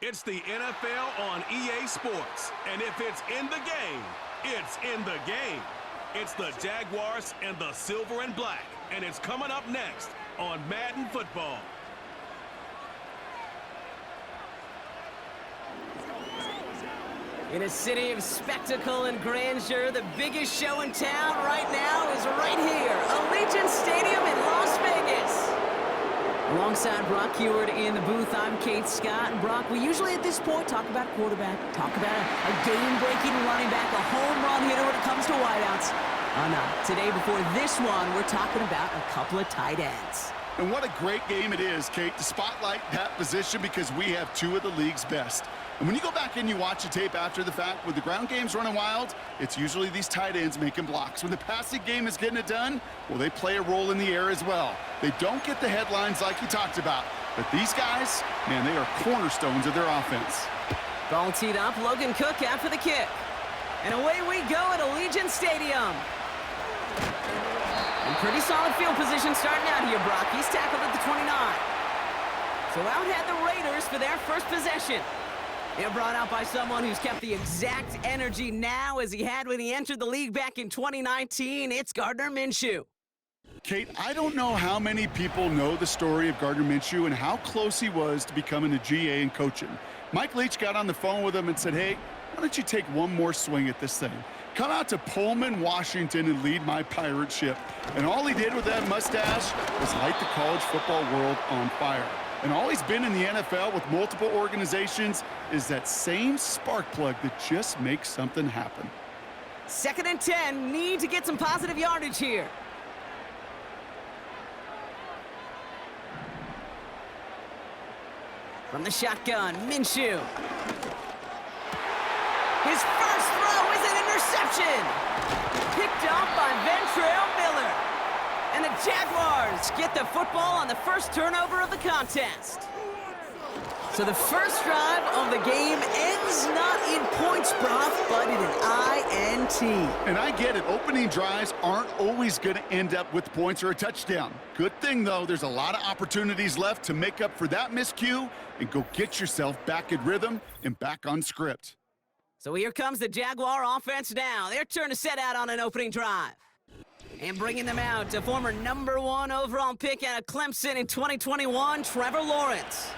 It's the NFL on EA Sports. And if it's in the game, it's in the game. It's the Jaguars and the silver and black. And it's coming up next on Madden Football. In a city of spectacle and grandeur, the biggest show in town right now is right here, Allegiant Stadium in Las Vegas. Alongside Brock Heward in the booth, I'm Kate Scott. And Brock, we usually at this point talk about a quarterback, talk about a game-breaking running back, a home run hitter when it comes to wideouts. Oh no, today before this one, we're talking about a couple of tight ends. And what a great game it is, Kate, to spotlight that position because we have two of the league's best. And when you go back and you watch the tape after the fact, when the ground game's running wild, it's usually these tight ends making blocks. When the passing game is getting it done, well, they play a role in the air as well. They don't get the headlines like you talked about. But these guys, man, they are cornerstones of their offense. Ball teed up, Logan Cook out for the kick. And away we go at Allegiant Stadium. And pretty solid field position starting out here, Brock. He's tackled at the 29. So out had the Raiders for their first possession. They're brought out by someone who's kept the exact energy now as he had when he entered the league back in 2019. It's Gardner Minshew. Kate, I don't know how many people know the story of Gardner Minshew and how close he was to becoming a GA and coaching. Mike Leach got on the phone with him and said, hey, why don't you take one more swing at this thing? Come out to Pullman, Washington, and lead my pirate ship. And all he did with that mustache was light the college football world on fire. And all he's been in the NFL with multiple organizations is that same spark plug that just makes something happen. 2nd and 10, need to get some positive yardage here. From the shotgun, Minshew. His first throw is an interception. Picked off by Ventrell Miller. And the Jaguars get the football on the first turnover of the contest. So the first drive of the game ends not in points, Brock, but in an INT. And I get it. Opening drives aren't always going to end up with points or a touchdown. Good thing, though, there's a lot of opportunities left to make up for that miscue and go get yourself back in rhythm and back on script. So here comes the Jaguar offense now. Their turn to set out on an opening drive. And bringing them out, a former #1 overall pick out of Clemson in 2021, Trevor Lawrence.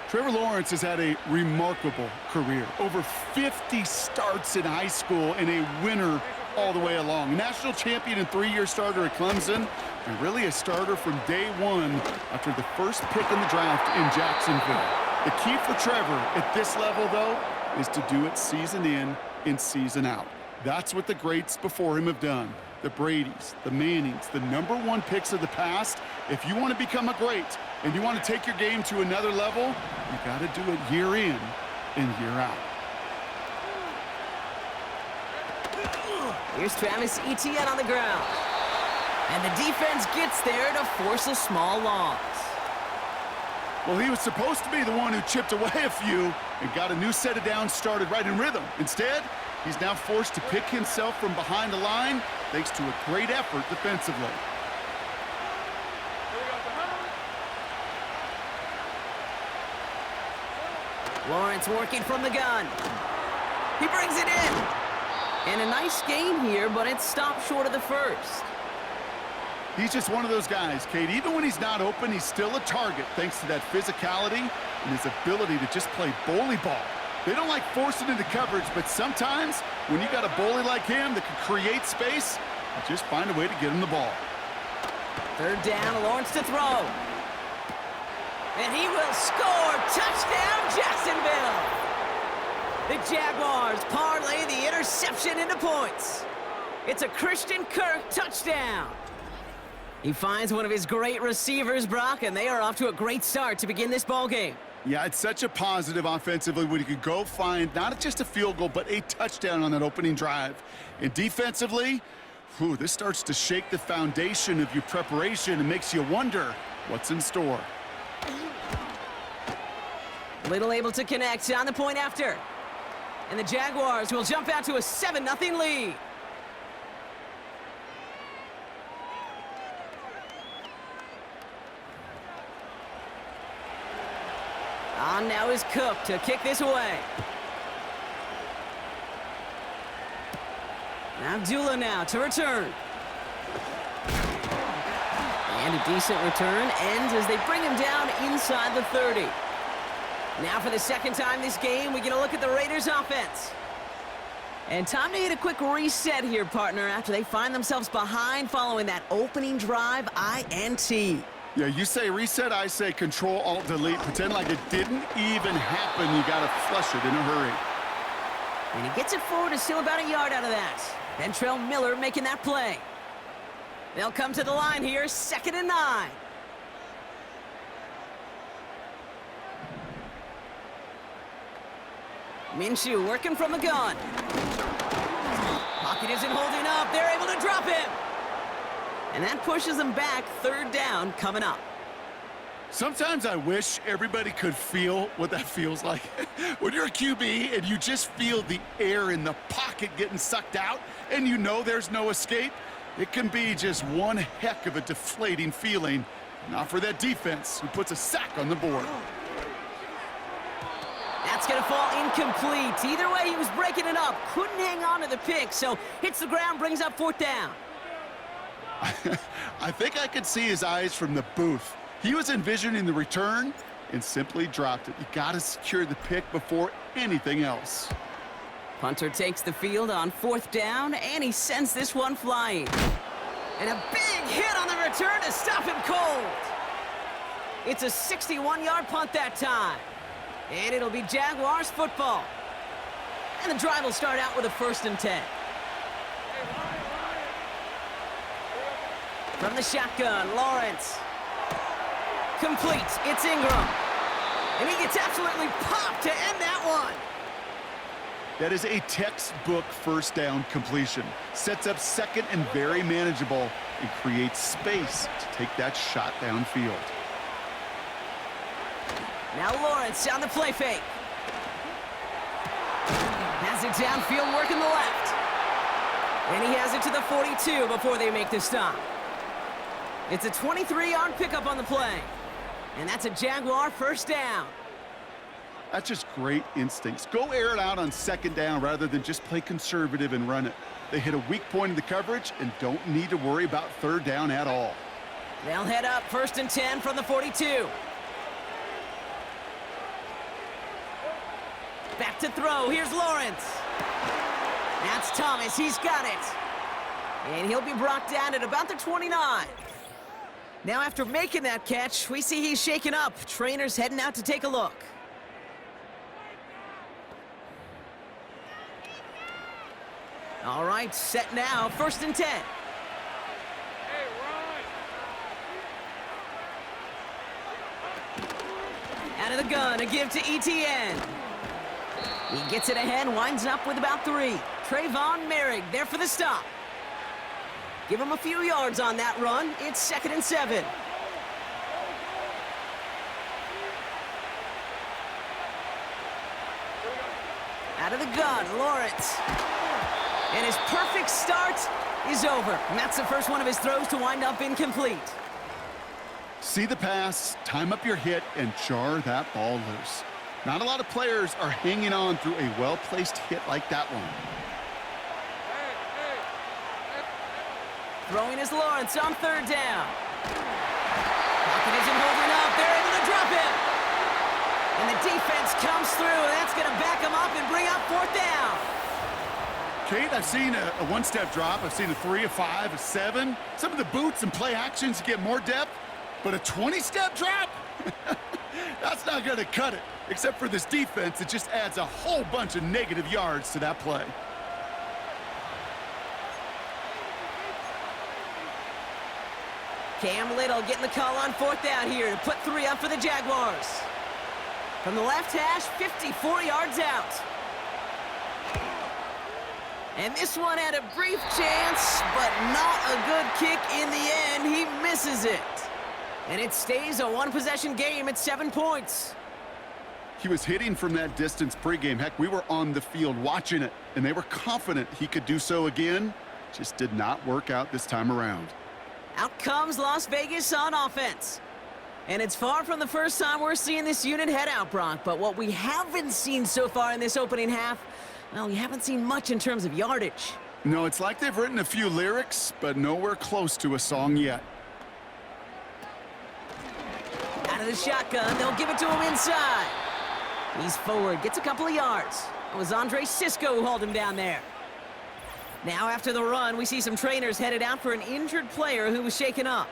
Trevor Lawrence has had a remarkable career. Over 50 starts in high school and a winner all the way along. National champion and 3-year starter at Clemson, and really a starter from day one after the first pick in the draft in Jacksonville. The key for Trevor at this level, though, is to do it season in and season out. That's what the greats before him have done. The Bradys, the Mannings, the #1 picks of the past. If you want to become a great and you want to take your game to another level, you got to do it year in and year out. Here's Travis Etienne on the ground. And the defense gets there to force a small loss. Well, he was supposed to be the one who chipped away a few and got a new set of downs started right in rhythm. Instead, he's now forced to pick himself from behind the line thanks to a great effort defensively. Lawrence working from the gun. He brings it in. And a nice gain here, but it stopped short of the first. He's just one of those guys, Kate. Even when he's not open, he's still a target thanks to that physicality and his ability to just play bully ball. They don't like forcing into coverage, but sometimes when you got a bully like him that can create space, you just find a way to get him the ball. 3rd down, Lawrence to throw. And he will score. Touchdown, Jacksonville. The Jaguars parlay the interception into points. It's a Christian Kirk touchdown. He finds one of his great receivers, Brock, and they are off to a great start to begin this ballgame. Yeah, it's such a positive offensively when you could go find not just a field goal, but a touchdown on that opening drive. And defensively, this starts to shake the foundation of your preparation and makes you wonder what's in store. Little able to connect on the point after. And the Jaguars will jump out to a 7-0 lead. On now is Cook to kick this away. Abdullah now to return. And a decent return ends as they bring him down inside the 30. Now for the second time this game, we get a look at the Raiders' offense. And time to hit a quick reset here, partner, after they find themselves behind following that opening drive INT. Yeah, you say reset, I say Control, Alt, Delete. Pretend like it didn't even happen. You got to flush it in a hurry. And he gets it forward and still about a yard out of that. Ventrell Miller making that play. They'll come to the line here, 2nd and 9. Minshew working from the gun. Pocket isn't holding up. They're able to drop him. And that pushes them back. 3rd down coming up. Sometimes I wish everybody could feel what that feels like. When you're a QB and you just feel the air in the pocket getting sucked out and you know there's no escape, it can be just one heck of a deflating feeling. Not for that defense who puts a sack on the board. That's going to fall incomplete. Either way, he was breaking it up. Couldn't hang on to the pick, so hits the ground, brings up 4th down. I think I could see his eyes from the booth. He was envisioning the return and simply dropped it. You got to secure the pick before anything else. Punter takes the field on 4th down, and he sends this one flying. And a big hit on the return to stop him cold. It's a 61-yard punt that time. And it'll be Jaguars football. And the drive will start out with a 1st and 10. From the shotgun, Lawrence. Complete. It's Ingram. And he gets absolutely popped to end that one. That is a textbook 1st down completion. Sets up 2nd and very manageable and creates space to take that shot downfield. Now Lawrence on the play fake. Has it downfield, working the left. And he has it to the 42 before they make the stop. It's a 23-yard pickup on the play. And that's a Jaguar 1st down. That's just great instincts. Go air it out on 2nd down rather than just play conservative and run it. They hit a weak point in the coverage and don't need to worry about 3rd down at all. They'll head up 1st and 10 from the 42. Back to throw. Here's Lawrence. That's Thomas. He's got it. And he'll be brought down at about the 29. Now after making that catch, we see he's shaken up. Trainer's heading out to take a look. All right, set now. 1st and 10. Out of the gun, a give to ETN. He gets it ahead, winds up with about 3. Trayvon Merrick there for the stop. Give him a few yards on that run. It's 2nd and 7. Out of the gun, Lawrence. And his perfect start is over. And that's the first one of his throws to wind up incomplete. See the pass, time up your hit, and jar that ball loose. Not a lot of players are hanging on through a well-placed hit like that one. Throwing is Lawrence on 3rd down. Pocket isn't holding up. They're able to drop him. And the defense comes through, and that's going to back him up and bring up 4th down. Kate, I've seen a one-step drop. I've seen a 3, a 5, a 7. Some of the boots and play actions get more depth, but a 20-step drop? That's not going to cut it. Except for this defense, it just adds a whole bunch of negative yards to that play. Cam Little getting the call on 4th down here to put 3 up for the Jaguars. From the left hash, 54 yards out. And this one had a brief chance, but not a good kick in the end. He misses it. And it stays a one-possession game at 7 points. He was hitting from that distance pregame. Heck, we were on the field watching it, and they were confident he could do so again. Just did not work out this time around. Out comes Las Vegas on offense. And it's far from the first time we're seeing this unit head out, Brock. But what we haven't seen so far in this opening half, well, we haven't seen much in terms of yardage. No, it's like they've written a few lyrics, but nowhere close to a song yet. Out of the shotgun, they'll give it to him inside. He's forward, gets a couple of yards. It was Andre Sisco who hauled him down there. Now after the run, we see some trainers headed out for an injured player who was shaken up.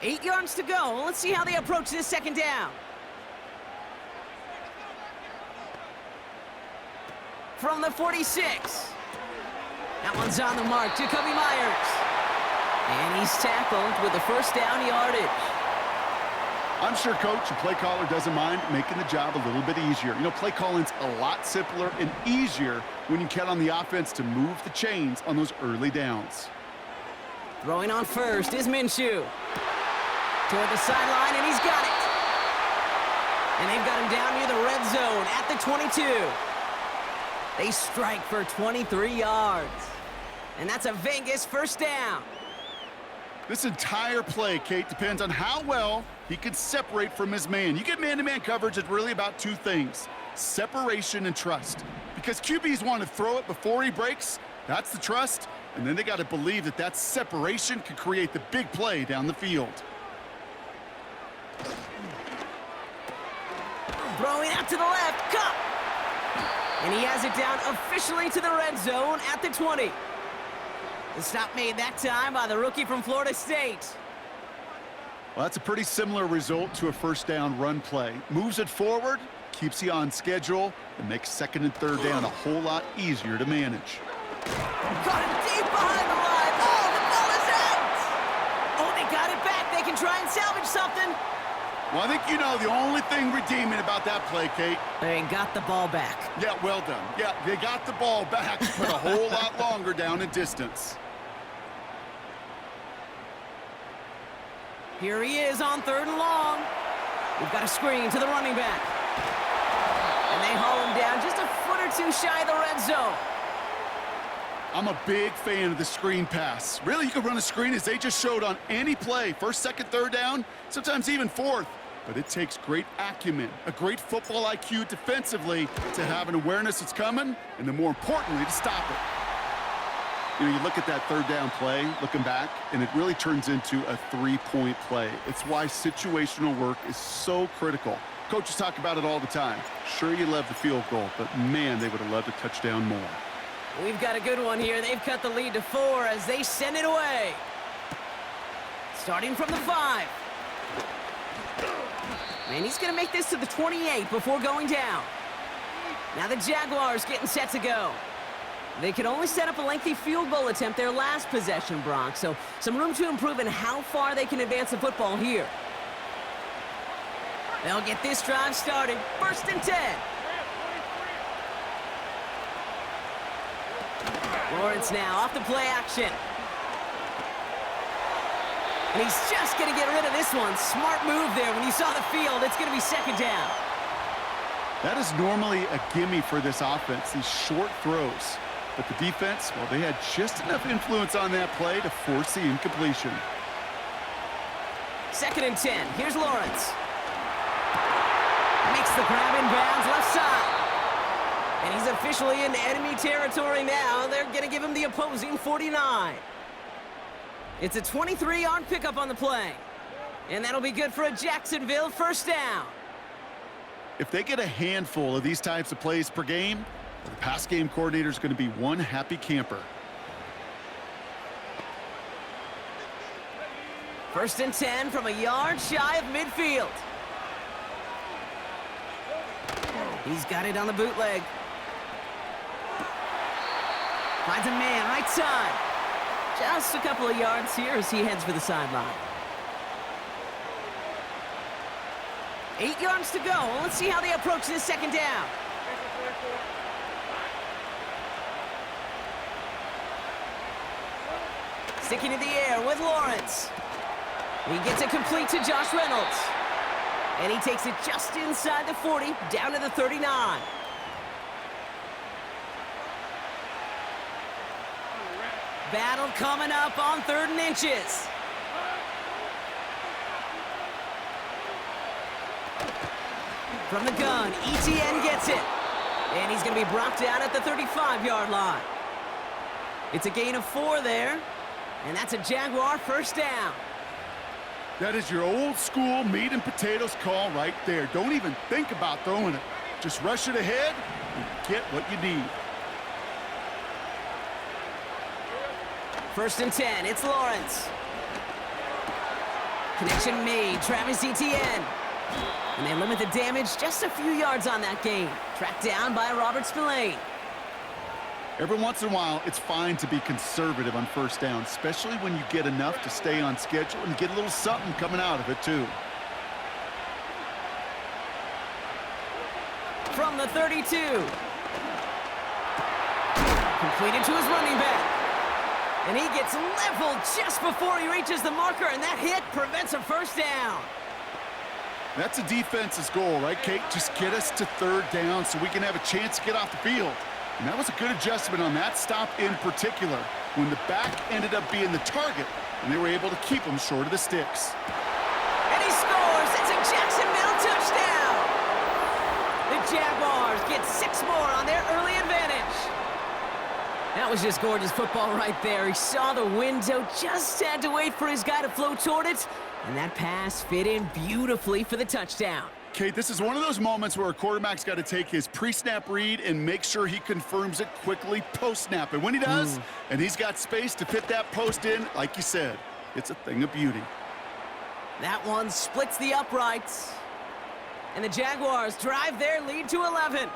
Eight yards to go. Let's see how they approach this second down. From the 46. That one's on the mark. Jacoby Myers. And he's tackled with the first down yardage. I'm sure coach and play caller doesn't mind making the job a little bit easier. You know, play calling's a lot simpler and easier when you count on the offense to move the chains on those early downs. Throwing on first is Minshew. Toward the sideline, and he's got it. And they've got him down near the red zone at the 22. They strike for 23 yards. And that's a Vegas first down. This entire play, Kate, depends on how well he can separate from his man. You get man-to-man coverage, it's really about two things: separation and trust. Because QBs want to throw it before he breaks, that's the trust, and then they got to believe that that separation can create the big play down the field. Throwing out to the left, Cup! And he has it down officially to the red zone at the 20. The stop made that time by the rookie from Florida State. Well, that's a pretty similar result to a first down run play. Moves it forward, keeps you on schedule, and makes second and third down a whole lot easier to manage. Got him deep behind the line. Oh, the ball is out! Oh, they got it back. They can try and salvage something. Well, I think you know the only thing redeeming about that play, Kate. They got the ball back. Yeah, well done. Yeah, they got the ball back, but a whole lot longer down in distance. Here he is on third and long. We've got a screen to the running back. And they haul him down just a foot or two shy of the red zone. I'm a big fan of the screen pass. Really, you can run a screen as they just showed on any play. First, second, third down, sometimes even fourth. But it takes great acumen, a great football IQ defensively to have an awareness it's coming, and then more importantly, to stop it. You know, you look at that third down play, looking back, and it really turns into a three-point play. It's why situational work is so critical. Coaches talk about it all the time. Sure, you love the field goal, but man, they would have loved a touchdown more. We've got a good one here. They've cut the lead to 4 as they send it away. Starting from the 5. And he's going to make this to the 28 before going down. Now the Jaguars getting set to go. They could only set up a lengthy field goal attempt their last possession, Brock, so some room to improve in how far they can advance the football here. They'll get this drive started. First and 10. Lawrence now off the play action. And he's just going to get rid of this one. Smart move there. When you saw the field, it's going to be second down. That is normally a gimme for this offense, these short throws. But the defense, well, they had just enough influence on that play to force the incompletion. Second and 10. Here's Lawrence. Makes the grab in bounds left side. And he's officially in enemy territory now. They're going to give him the opposing 49. It's a 23-yard pickup on the play. And that'll be good for a Jacksonville first down. If they get a handful of these types of plays per game, the pass game coordinator is going to be one happy camper. First and 10 from a yard shy of midfield. He's got it on the bootleg. Finds a man, right side. Just a couple of yards here as he heads for the sideline. 8 yards to go. Let's see how they approach this second down. Sticking in the air with Lawrence. He gets it complete to Josh Reynolds. And he takes it just inside the 40, down to the 39. Battle coming up on 3rd and inches. From the gun, ETN gets it. And he's going to be brought down at the 35-yard line. It's a gain of 4 there. And that's a Jaguar first down. That is your old school meat and potatoes call right there. Don't even think about throwing it. Just rush it ahead and get what you need. 1st and 10, it's Lawrence. Connection made, Travis Etienne. And they limit the damage just a few yards on that gain. Tracked down by Robert Spillane. Every once in a while, it's fine to be conservative on 1st down, especially when you get enough to stay on schedule and get a little something coming out of it, too. From the 32. Completed to his running back. And he gets leveled just before he reaches the marker, and that hit prevents a first down. That's a defense's goal, right, Kate? Just get us to 3rd down so we can have a chance to get off the field. And that was a good adjustment on that stop in particular, when the back ended up being the target, and they were able to keep him short of the sticks. And he scores! It's a Jacksonville touchdown! The Jaguars get 6 more on their early advantage. That was just gorgeous football right there. He saw the window, just had to wait for his guy to float toward it, and that pass fit in beautifully for the touchdown. Kate, this is one of those moments where a quarterback's got to take his pre-snap read and make sure he confirms it quickly post-snap. And when he does, and he's got space to fit that post in, like you said, it's a thing of beauty. That one splits the uprights. And the Jaguars drive their lead to 11.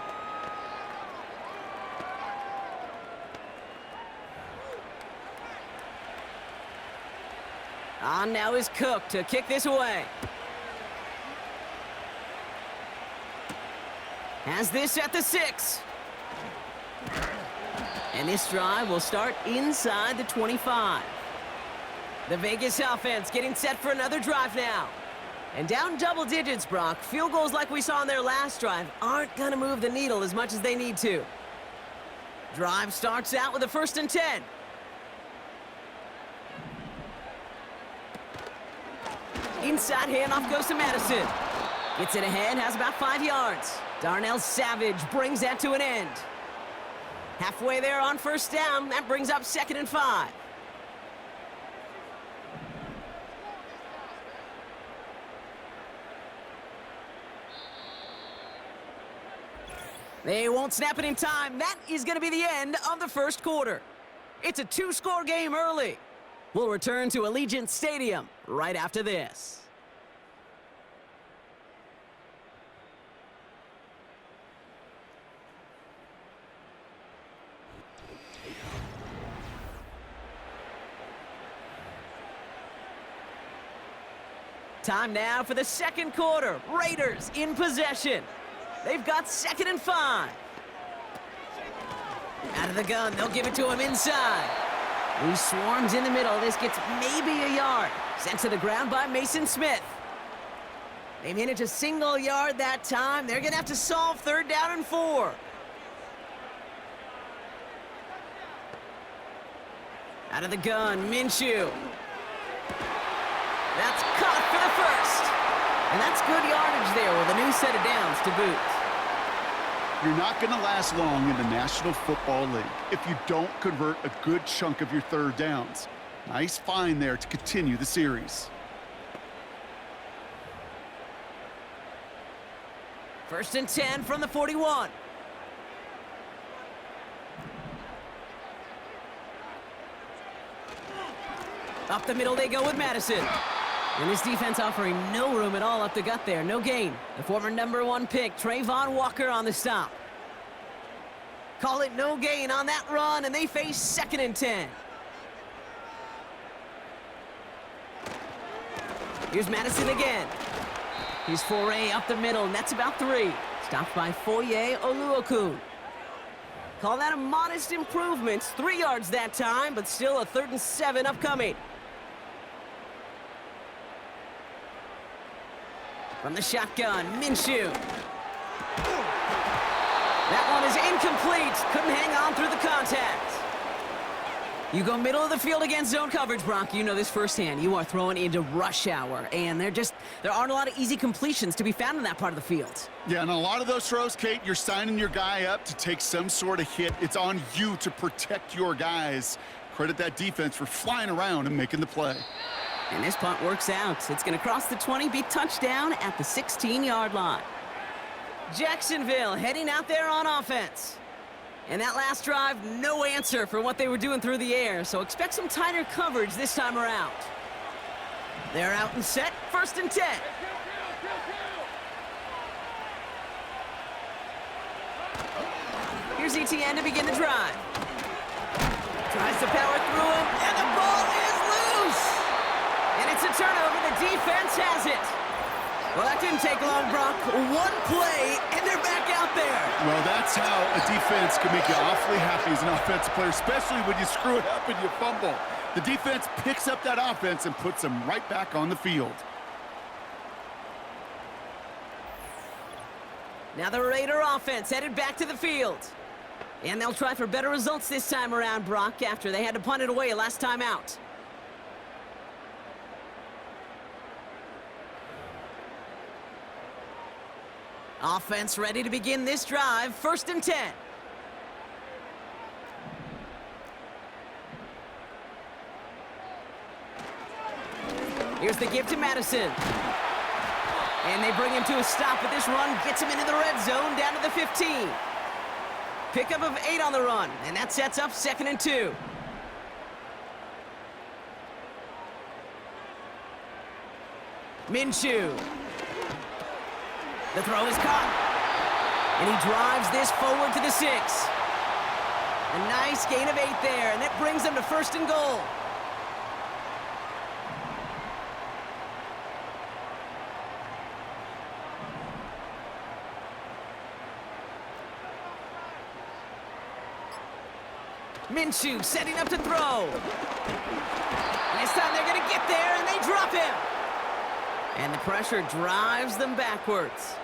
On now is Cook to kick this away. Has this at the 6. And this drive will start inside the 25. The Vegas offense getting set for another drive now. And down double digits, Brock. Field goals like we saw in their last drive aren't going to move the needle as much as they need to. Drive starts out with a 1st and 10. Inside handoff goes to Madison. Gets it ahead, has about 5 yards. Darnell Savage brings that to an end. Halfway there on 1st down, that brings up 2nd and 5. They won't snap it in time. That is going to be the end of the 1st quarter. It's a 2-score game early. We'll return to Allegiant Stadium right after this. Time now for the 2nd quarter. Raiders in possession. They've got 2nd and 5. Out of the gun, they'll give it to him inside. He swarms in the middle. This gets maybe a yard. Sent to the ground by Mason Smith. They manage a single yard that time. They're going to have to solve 3rd down and 4. Out of the gun, Minshew. That's caught for the 1st. And that's good yardage there with a new set of downs to boot. You're not going to last long in the National Football League if you don't convert a good chunk of your 3rd downs. Nice find there to continue the series. 1st and 10 from the 41. Up the middle they go with Madison. And this defense offering no room at all up the gut there. No gain. The former #1 pick, Trayvon Walker, on the stop. Call it no gain on that run, and they face 2nd and 10. Here's Madison again. His foray up the middle, and that's about 3. Stopped by Foye Oluokun. Call that a modest improvement. 3 yards that time, but still a 3rd and 7 upcoming. From the shotgun, Minshew. That one is incomplete. Couldn't hang on through the contact. You go middle of the field against zone coverage, Brock. You know this firsthand. You are throwing into rush hour, and there aren't a lot of easy completions to be found in that part of the field. Yeah, and a lot of those throws, Kate, you're signing your guy up to take some sort of hit. It's on you to protect your guys. Credit that defense for flying around and making the play. And this punt works out. It's going to cross the 20, be touchdown at the 16-yard line. Jacksonville heading out there on offense. And that last drive, no answer for what they were doing through the air, so expect some tighter coverage this time around. They're out and set, 1st and 10. Here's ETN to begin the drive. Tries to power through him, and the ball is loose! And it's a turnover, the defense has it. Well, that didn't take long, Brock. One play, and they're back out there. Well, that's how a defense can make you awfully happy as an offensive player, especially when you screw it up and you fumble. The defense picks up that offense and puts them right back on the field. Now the Raider offense headed back to the field. And they'll try for better results this time around, Brock, after they had to punt it away last time out. Offense ready to begin this drive, 1st and 10. Here's the give to Madison. And they bring him to a stop with this run, gets him into the red zone, down to the 15. Pickup of 8 on the run, and that sets up 2nd and 2. Minshew. The throw is caught. And he drives this forward to the 6. A nice gain of 8 there, and that brings them to 1st and goal. Minshew setting up to throw. And this time they're going to get there, and they drop him. And the pressure drives them backwards.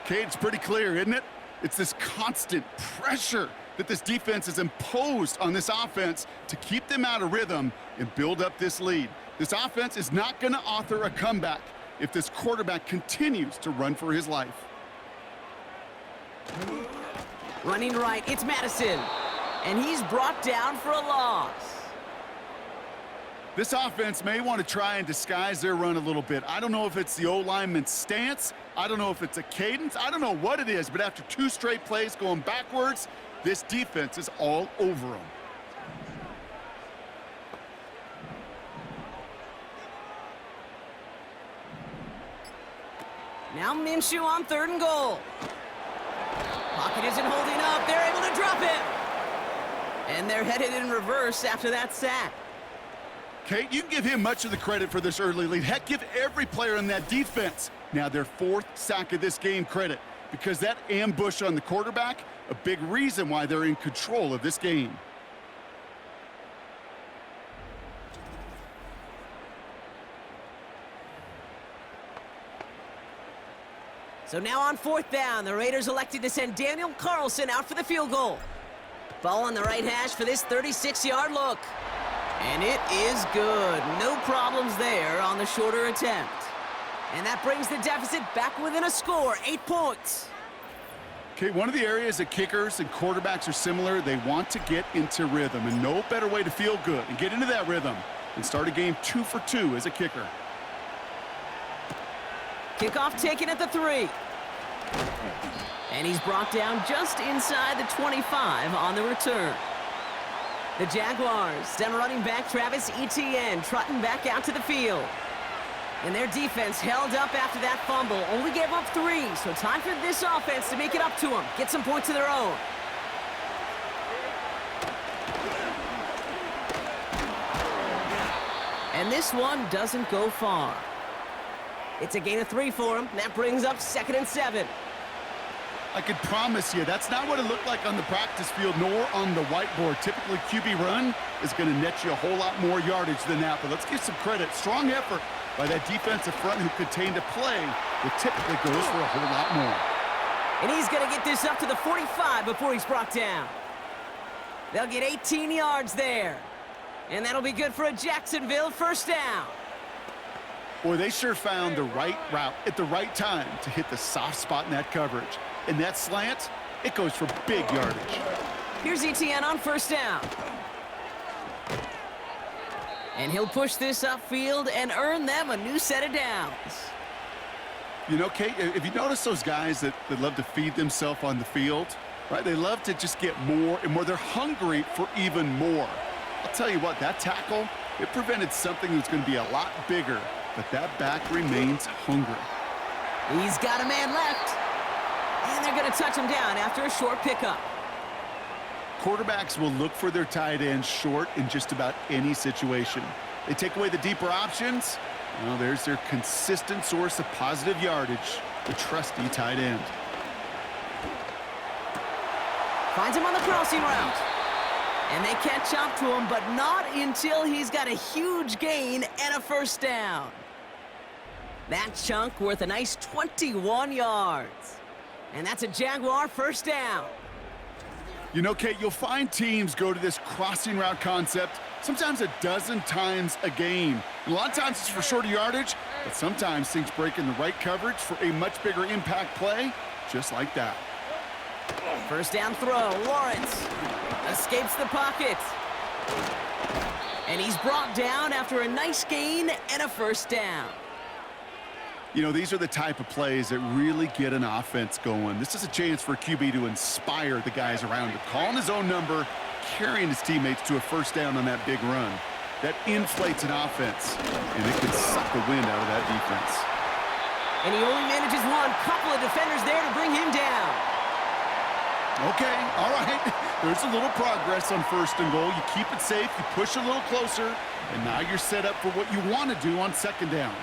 Kate, it's pretty clear, isn't it? It's this constant pressure that this defense has imposed on this offense to keep them out of rhythm and build up this lead. This offense is not going to author a comeback if this quarterback continues to run for his life. Running right, it's Madison. And he's brought down for a loss. This offense may want to try and disguise their run a little bit. I don't know if it's the O-lineman's stance. I don't know if it's a cadence. I don't know what it is, but after 2 straight plays going backwards, this defense is all over them. Now Minshew on 3rd and goal. Pocket isn't holding up. They're able to drop it. And they're headed in reverse after that sack. Kate, you can give him much of the credit for this early lead. Heck, give every player in that defense now their 4th sack of this game credit, because that ambush on the quarterback, a big reason why they're in control of this game. So now on 4th down, the Raiders elected to send Daniel Carlson out for the field goal. Ball on the right hash for this 36-yard look. And it is good. No problems there on the shorter attempt. And that brings the deficit back within a score, 8 points. Okay, one of the areas that kickers and quarterbacks are similar, they want to get into rhythm, and no better way to feel good and get into that rhythm than start a game 2 for 2 as a kicker. Kickoff taken at the 3. And he's brought down just inside the 25 on the return. The Jaguars send running back Travis Etienne trotting back out to the field. And their defense held up after that fumble, only gave up 3, so time for this offense to make it up to them, get some points of their own. And this one doesn't go far. It's a gain of 3 for him. That brings up 2nd and 7. I can promise you, that's not what it looked like on the practice field, nor on the whiteboard. Typically, QB run is going to net you a whole lot more yardage than that. But let's give some credit. Strong effort by that defensive front who contained a play that typically goes for a whole lot more. And he's going to get this up to the 45 before he's brought down. They'll get 18 yards there. And that'll be good for a Jacksonville first down. Boy, they sure found the right route at the right time to hit the soft spot in that coverage. And that slant, it goes for big yardage. Here's Etienne on first down. And he'll push this upfield and earn them a new set of downs. You know, Kate, if you notice those guys that love to feed themselves on the field, right? They love to just get more and more. They're hungry for even more. I'll tell you what, that tackle, it prevented something that's going to be a lot bigger, but that back remains hungry. He's got a man left. And they're going to touch him down after a short pickup. Quarterbacks will look for their tight end short in just about any situation. They take away the deeper options. Well, there's their consistent source of positive yardage, the trusty tight end. Finds him on the crossing route. And they catch up to him, but not until he's got a huge gain and a first down. That chunk worth a nice 21 yards. And that's a Jaguar first down. You know, Kate, you'll find teams go to this crossing route concept sometimes a dozen times a game. A lot of times it's for shorter yardage, but sometimes things break in the right coverage for a much bigger impact play, just like that. First down throw, Lawrence escapes the pocket. And he's brought down after a nice gain and a first down. You know, these are the type of plays that really get an offense going. This is a chance for QB to inspire the guys around him. Calling his own number, carrying his teammates to a first down on that big run. That inflates an offense, and it can suck the wind out of that defense. And he only manages one. Couple of defenders there to bring him down. Okay, all right. There's a little progress on first and goal. You keep it safe, you push a little closer, and now you're set up for what you want to do on second down.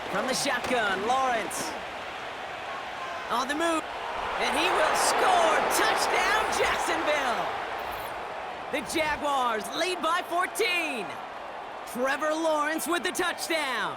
From the shotgun, Lawrence. On the move. And he will score. Touchdown, Jacksonville. The Jaguars lead by 14. Trevor Lawrence with the touchdown.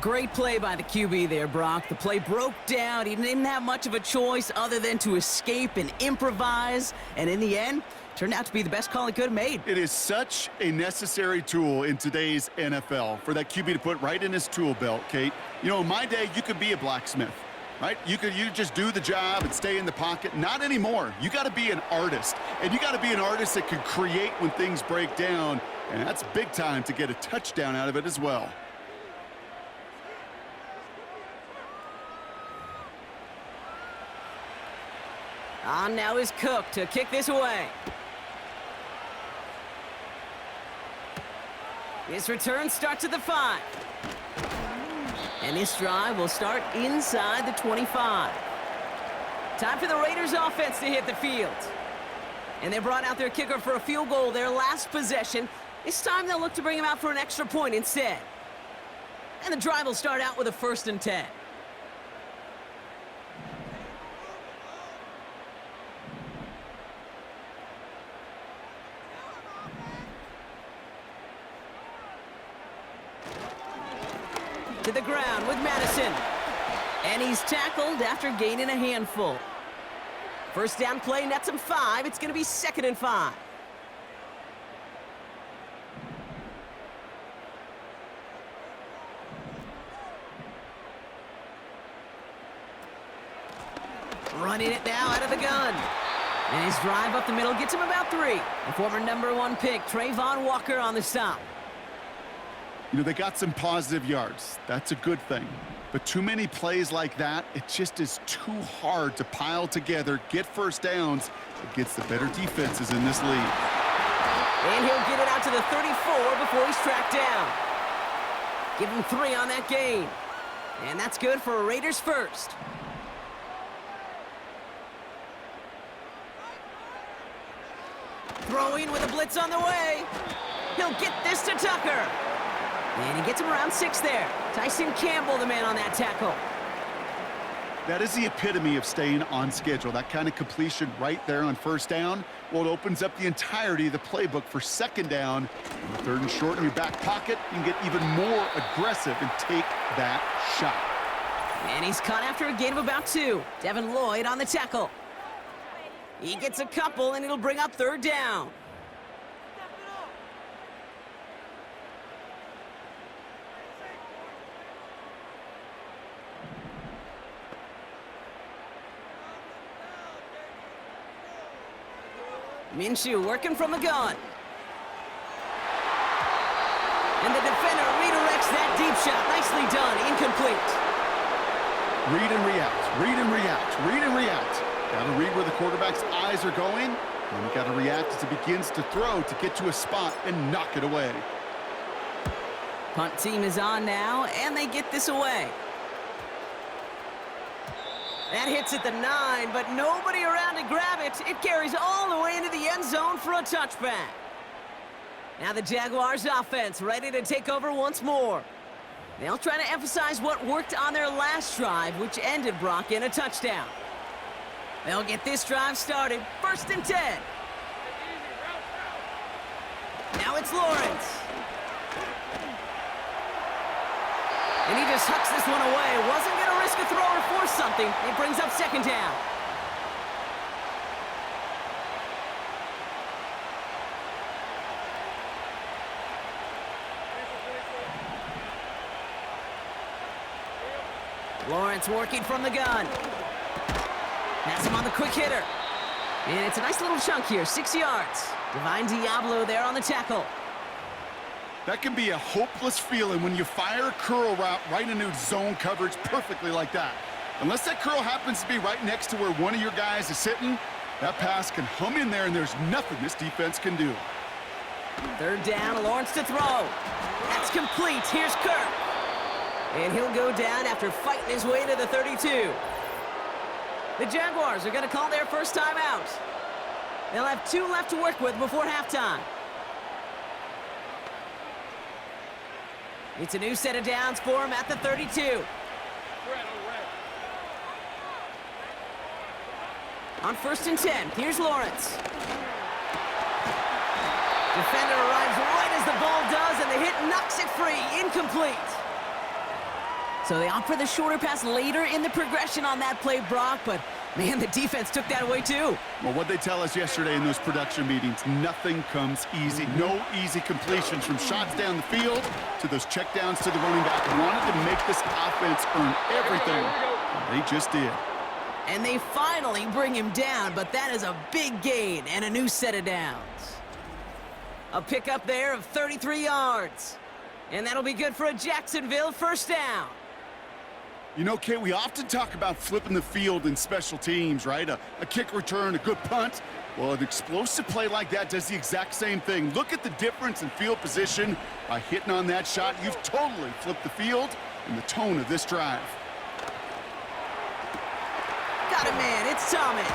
Great play by the QB there, Brock. The play broke down. He didn't have much of a choice other than to escape and improvise. And in the end, turned out to be the best call he could have made. It is such a necessary tool in today's NFL for that QB to put right in his tool belt, Kate. You know, in my day, you could be a blacksmith, right? You just do the job and stay in the pocket. Not anymore. You got to be an artist, and you got to be an artist that can create when things break down, and that's big time to get a touchdown out of it as well. On now is Cook to kick this away. This return starts at the 5. And this drive will start inside the 25. Time for the Raiders offense to hit the field. And they brought out their kicker for a field goal their last possession. This time they'll look to bring him out for an extra point instead. And the drive will start out with a 1st and 10. To the ground with Madison. And he's tackled after gaining a handful. First down play nets him 5. It's going to be 2nd and 5. Running it now out of the gun. And his drive up the middle gets him about 3. The former #1 pick, Trayvon Walker on the stop. You know, they got some positive yards. That's a good thing. But too many plays like that, it just is too hard to pile together, get first downs against the better defenses in this league. And he'll get it out to the 34 before he's tracked down. Give him 3 on that gain. And that's good for a Raiders first. Throwing with a blitz on the way. He'll get this to Tucker. And he gets him around 6 there. Tyson Campbell, the man on that tackle. That is the epitome of staying on schedule. That kind of completion right there on first down. Well, it opens up the entirety of the playbook for second down. And 3rd and short in your back pocket, you can get even more aggressive and take that shot. And he's caught after a gain of about 2. Devin Lloyd on the tackle. He gets a couple, and it'll bring up 3rd down. Minshew working from the gun. And the defender redirects that deep shot. Nicely done. Incomplete. Read and react, read and react, read and react. Got to read where the quarterback's eyes are going, and you got to react as he begins to throw to get to a spot and knock it away. Punt team is on now, and they get this away. That hits at the 9, but nobody around to grab it. It carries all the way into the end zone for a touchback. Now the Jaguars offense ready to take over once more. They'll try to emphasize what worked on their last drive, which ended, Brock, in a touchdown. They'll get this drive started. 1st and 10. Now it's Lawrence. And he just hucks this one away. Wasn't going to risk a throw or force something. It brings up 2nd down. Lawrence working from the gun. Has him on the quick hitter. And it's a nice little chunk here, 6 yards. Divine Diablo there on the tackle. That can be a hopeless feeling when you fire a curl route right into zone coverage perfectly like that. Unless that curl happens to be right next to where one of your guys is sitting, that pass can hum in there and there's nothing this defense can do. 3rd down, Lawrence to throw. That's complete. Here's Kirk. And he'll go down after fighting his way to the 32. The Jaguars are going to call their first time out. They'll have 2 left to work with before halftime. It's a new set of downs for him at the 32. On 1st and 10, here's Lawrence. Defender arrives right as the ball does, and the hit knocks it free. Incomplete. So they opt for the shorter pass later in the progression on that play, Brock, but man, the defense took that away too. Well, what they tell us yesterday in those production meetings, nothing comes easy. No easy completions from shots down the field to those checkdowns to the running back. Wanted to make this offense earn everything. They just did. And they finally bring him down, but that is a big gain and a new set of downs. A pickup there of 33 yards. And that'll be good for a Jacksonville 1st down. You know, Kate, we often talk about flipping the field in special teams, right? A kick return, a good punt. Well, an explosive play like that does the exact same thing. Look at the difference in field position. By hitting on that shot, you've totally flipped the field and the tone of this drive. Got it, man. It's Thomas.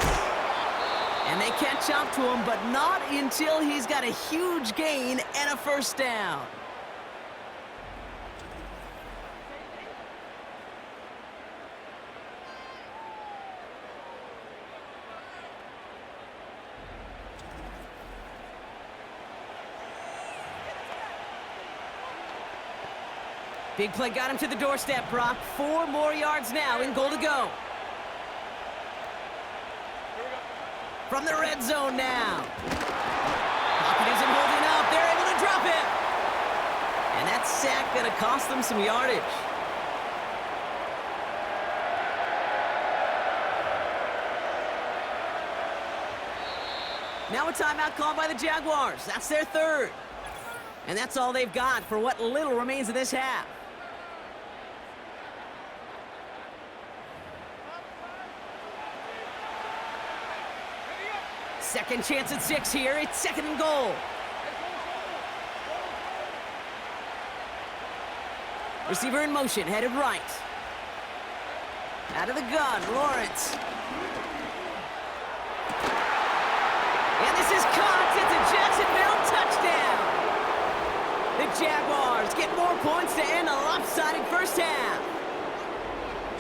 And they catch up to him, but not until he's got a huge gain and a 1st down. Big play got him to the doorstep, Brock. 4 more yards now in goal to go. From the red zone now. Pocket isn't holding up. They're able to drop it. And that sack going to cost them some yardage. Now a timeout called by the Jaguars. That's their 3rd. And that's all they've got for what little remains of this half. Second chance at 6 here. It's 2nd and goal. Receiver in motion, headed right. Out of the gun, Lawrence. And this is caught. It's a Jacksonville touchdown. The Jaguars get more points to end a lopsided 1st half.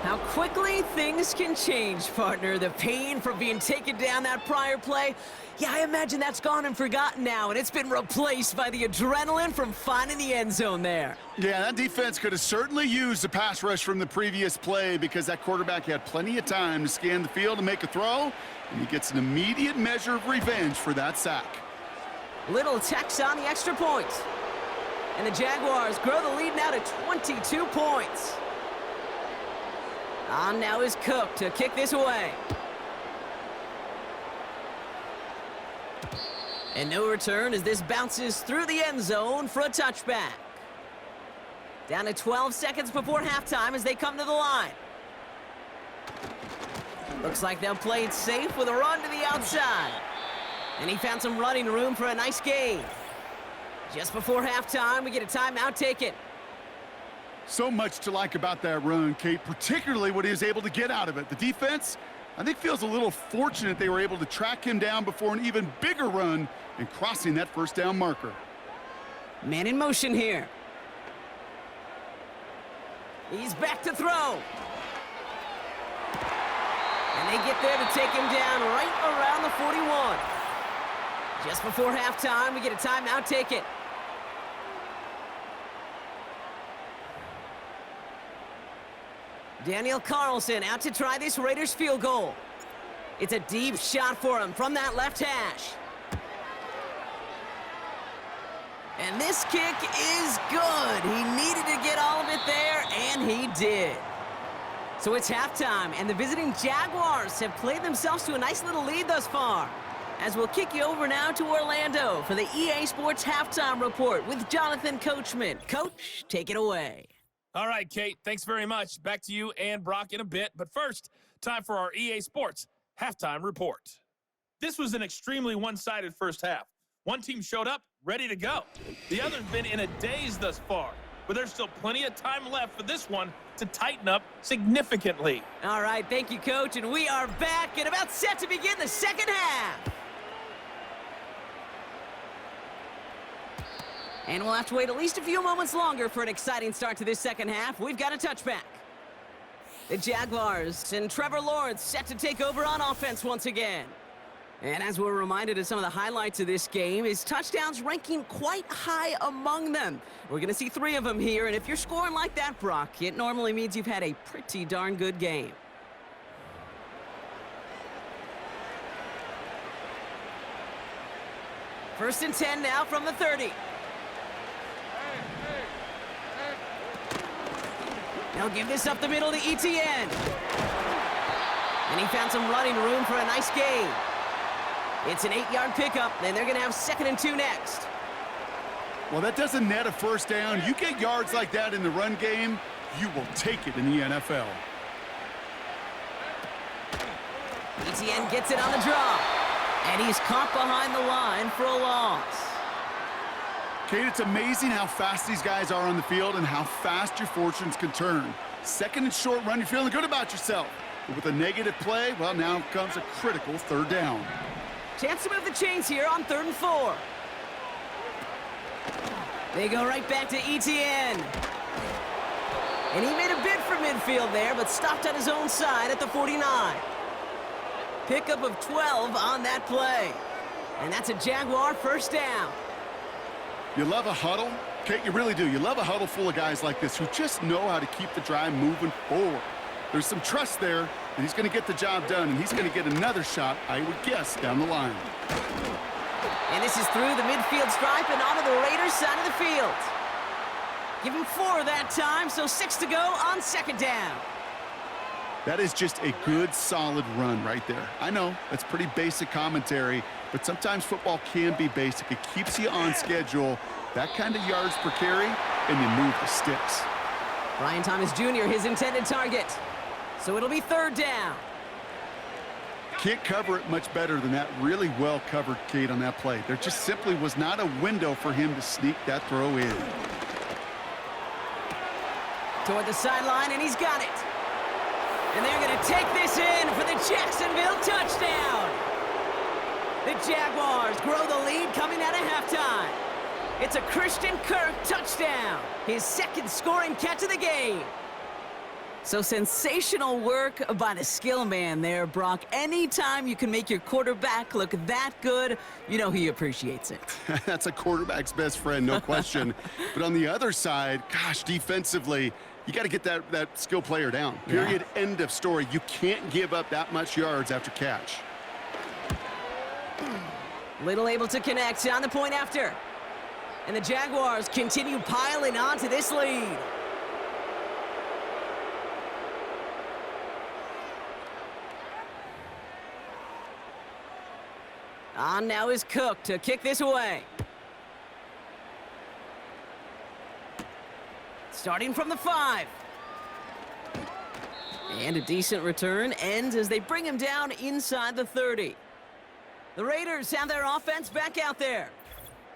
How quickly things can change, partner. The pain from being taken down that prior play, yeah, I imagine that's gone and forgotten now, and it's been replaced by the adrenaline from finding the end zone there. Yeah, that defense could have certainly used the pass rush from the previous play because that quarterback had plenty of time to scan the field and make a throw, and he gets an immediate measure of revenge for that sack. Little text on the extra point. And the Jaguars grow the lead now to 22 points. On now is Cook to kick this away. And no return as this bounces through the end zone for a touchback. Down to 12 seconds before halftime as they come to the line. Looks like they'll play it safe with a run to the outside. And he found some running room for a nice gain. Just before halftime, we get a timeout taken. So much to like about that run, Kate, particularly what he was able to get out of it. The defense, I think, feels a little fortunate they were able to track him down before an even bigger run and crossing that first down marker. Man in motion here. He's back to throw. And they get there to take him down right around the 41. Just before halftime, we get a timeout taken. Daniel Carlson out to try this Raiders field goal. It's a deep shot for him from that left hash. And this kick is good. He needed to get all of it there, and he did. So it's halftime, and the visiting Jaguars have played themselves to a nice little lead thus far. As we'll kick you over now to Orlando for the EA Sports Halftime Report with Jonathan Coachman. Coach, take it away. All right, Kate, thanks very much. Back to you and Brock in a bit. But first, time for our EA Sports Halftime Report. This was an extremely one-sided first half. One team showed up, ready to go. The other's been in a daze thus far, but there's still plenty of time left for this one to tighten up significantly. All right, thank you, Coach, and we are back and about set to begin the second half. And we'll have to wait at least a few moments longer for an exciting start to this second half. We've got a touchback. The Jaguars and Trevor Lawrence set to take over on offense once again. And as we're reminded of some of the highlights of this game, his touchdowns ranking quite high among them. We're going to see 3 of them here, and if you're scoring like that, Brock, it normally means you've had a pretty darn good game. First and 10 now from the 30. They'll give this up the middle to ETN. And he found some running room for a nice gain. It's an 8-yard pickup, and they're going to have 2nd and 2 next. Well, that doesn't net a first down. You get yards like that in the run game, you will take it in the NFL. ETN gets it on the draw. And he's caught behind the line for a loss. Kate, it's amazing how fast these guys are on the field and how fast your fortunes can turn. 2nd and short run, you're feeling good about yourself. But with a negative play, well, now comes a critical 3rd down. Chance to move the chains here on 3rd and 4. They go right back to ETN. And he made a bid for midfield there, but stopped on his own side at the 49. Pickup of 12 on that play. And that's a Jaguar first down. You love a huddle? Kate, you really do. You love a huddle full of guys like this who just know how to keep the drive moving forward. There's some trust there, and he's going to get the job done, and he's going to get another shot, I would guess, down the line. And this is through the midfield stripe and onto the Raiders' side of the field. Give him 4 that time, so 6 to go on 2nd down. That is just a good, solid run right there. I know, that's pretty basic commentary, but sometimes football can be basic. It keeps you on schedule. That kind of yards per carry, and you move the sticks. Brian Thomas Jr., his intended target. So it'll be 3rd down. Can't cover it much better than that. Really well covered, Kate, on that play. There just simply was not a window for him to sneak that throw in. Toward the sideline, and he's got it. And they're going to take this in for the Jacksonville touchdown. The Jaguars grow the lead coming out of halftime. It's a Christian Kirk touchdown, his 2nd scoring catch of the game. So sensational work by the skill man there, Brock. Anytime you can make your quarterback look that good, you know he appreciates it. That's a quarterback's best friend, no question. But on the other side, gosh, defensively, you got to get that skill player down. Period, end of story. You can't give up that much yards after catch. Little able to connect on the point after. And the Jaguars continue piling onto this lead. On now is Cook to kick this away. Starting from the 5. And a decent return ends as they bring him down inside the 30. The Raiders have their offense back out there.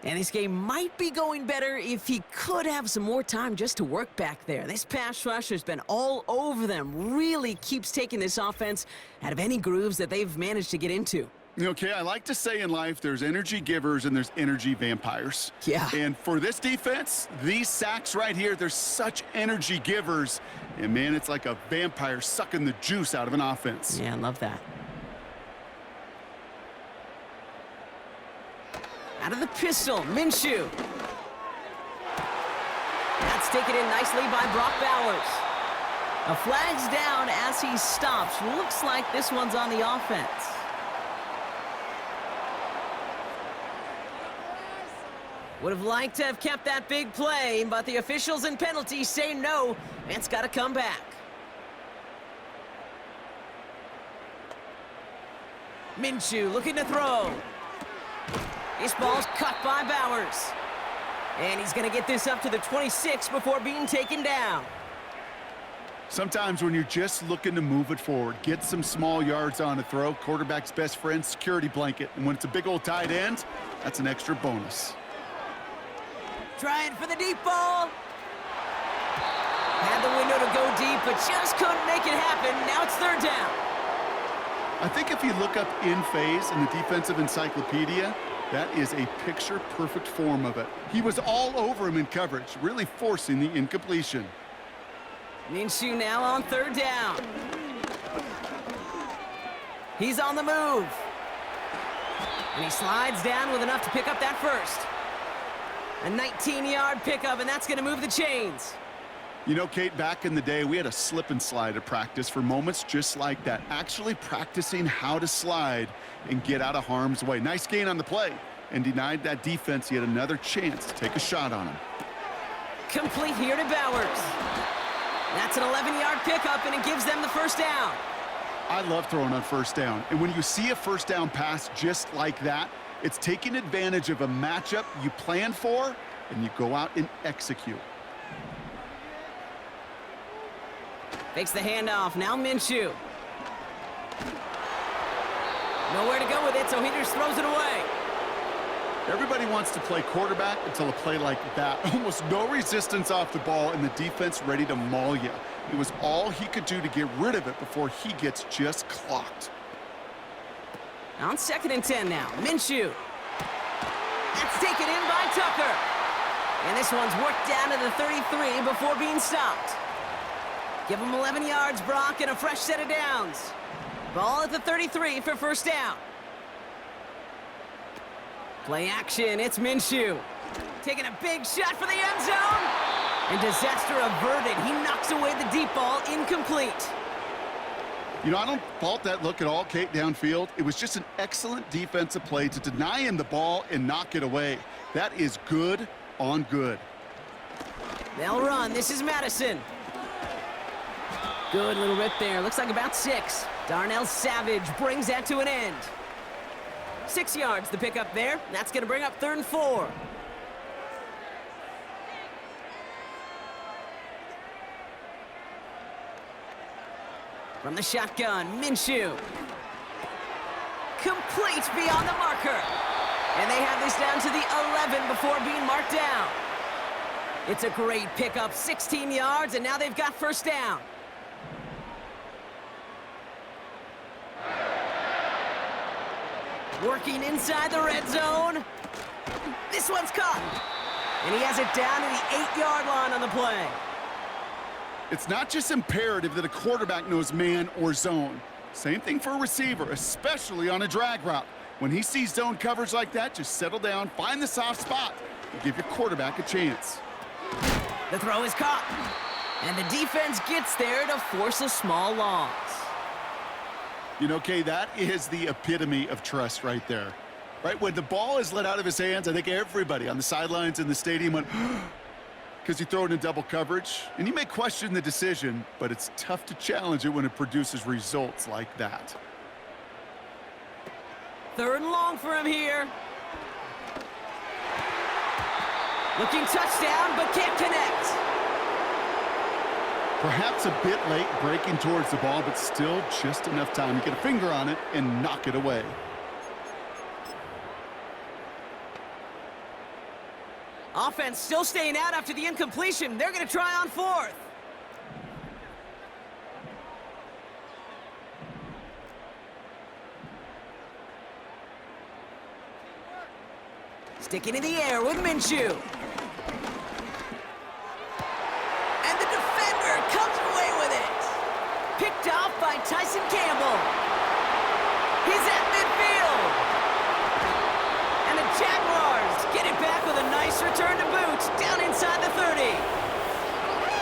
And this game might be going better if he could have some more time just to work back there. This pass rush has been all over them. Really keeps taking this offense out of any grooves that they've managed to get into. Okay, I like to say in life there's energy givers and there's energy vampires. Yeah. And for this defense, these sacks right here, they're such energy givers. And, man, it's like a vampire sucking the juice out of an offense. Yeah, I love that. Out of the pistol, Minshew. That's taken in nicely by Brock Bowers. A flag's down as he stops. Looks like this one's on the offense. Would have liked to have kept that big play, but the officials and penalties say no. It's got to come back. Minshew looking to throw. This ball's cut by Bowers. And he's going to get this up to the 26 before being taken down. Sometimes when you're just looking to move it forward, get some small yards on a throw, quarterback's best friend, security blanket. And when it's a big old tight end, that's an extra bonus. Trying for the deep ball. Had the window to go deep, but just couldn't make it happen. Now it's third down. I think if you look up in phase in the defensive encyclopedia, that is a picture-perfect form of it. He was all over him in coverage, really forcing the incompletion. Minshew now on third down. He's on the move. And he slides down with enough to pick up that first. A 19-yard pickup, and that's going to move the chains. You know, Kate, back in the day, we had a slip and slide at practice for moments just like that. Actually practicing how to slide and get out of harm's way. Nice gain on the play, and denied that defense yet another chance to take a shot on him. Complete here to Bowers. That's an 11-yard pickup, and it gives them the first down. I love throwing on first down, and when you see a first down pass just like that, it's taking advantage of a matchup you plan for, and you go out and execute. Takes the handoff. Now Minshew. Nowhere to go with it, so he just throws it away. Everybody wants to play quarterback until a play like that. Almost no resistance off the ball, and the defense ready to maul you. It was all he could do to get rid of it before he gets just clocked. On 2nd and 10 now. Minshew. That's taken in by Tucker. And this one's worked down to the 33 before being stopped. Give him 11 yards, Brock, and a fresh set of downs. Ball at the 33 for first down. Play action, it's Minshew. Taking a big shot for the end zone. And disaster averted. He knocks away the deep ball, incomplete. You know, I don't fault that look at all, Kate, downfield. It was just an excellent defensive play to deny him the ball and knock it away. That is good on good. They'll run. This is Madison. Good little rip there. Looks like about 6. Darnell Savage brings that to an end. 6 yards the pickup there. That's going to bring up 3rd and 4. From the shotgun, Minshew. Complete beyond the marker. And they have this down to the 11 before being marked down. It's a great pickup, 16 yards, and now they've got first down. Working inside the red zone. This one's caught. And he has it down to the 8-yard line on the play. It's not just imperative that a quarterback knows man or zone. Same thing for a receiver, especially on a drag route. When he sees zone coverage like that, just settle down, find the soft spot, and give your quarterback a chance. The throw is caught, and the defense gets there to force a small loss. You know, Kay, that is the epitome of trust right there. Right, when the ball is let out of his hands, I think everybody on the sidelines in the stadium went, because you throw it in double coverage. And you may question the decision, but it's tough to challenge it when it produces results like that. 3rd and long for him here. Looking touchdown, but can't connect. Perhaps a bit late breaking towards the ball, but still just enough time to get a finger on it and knock it away. Offense still staying out after the incompletion. They're going to try on 4th. Sticking in the air with Minshew. And the defender comes away with it. Picked off by Tyson Campbell. He's at midfield. And the Jaguars get it back with a nice return to boot down inside the 30.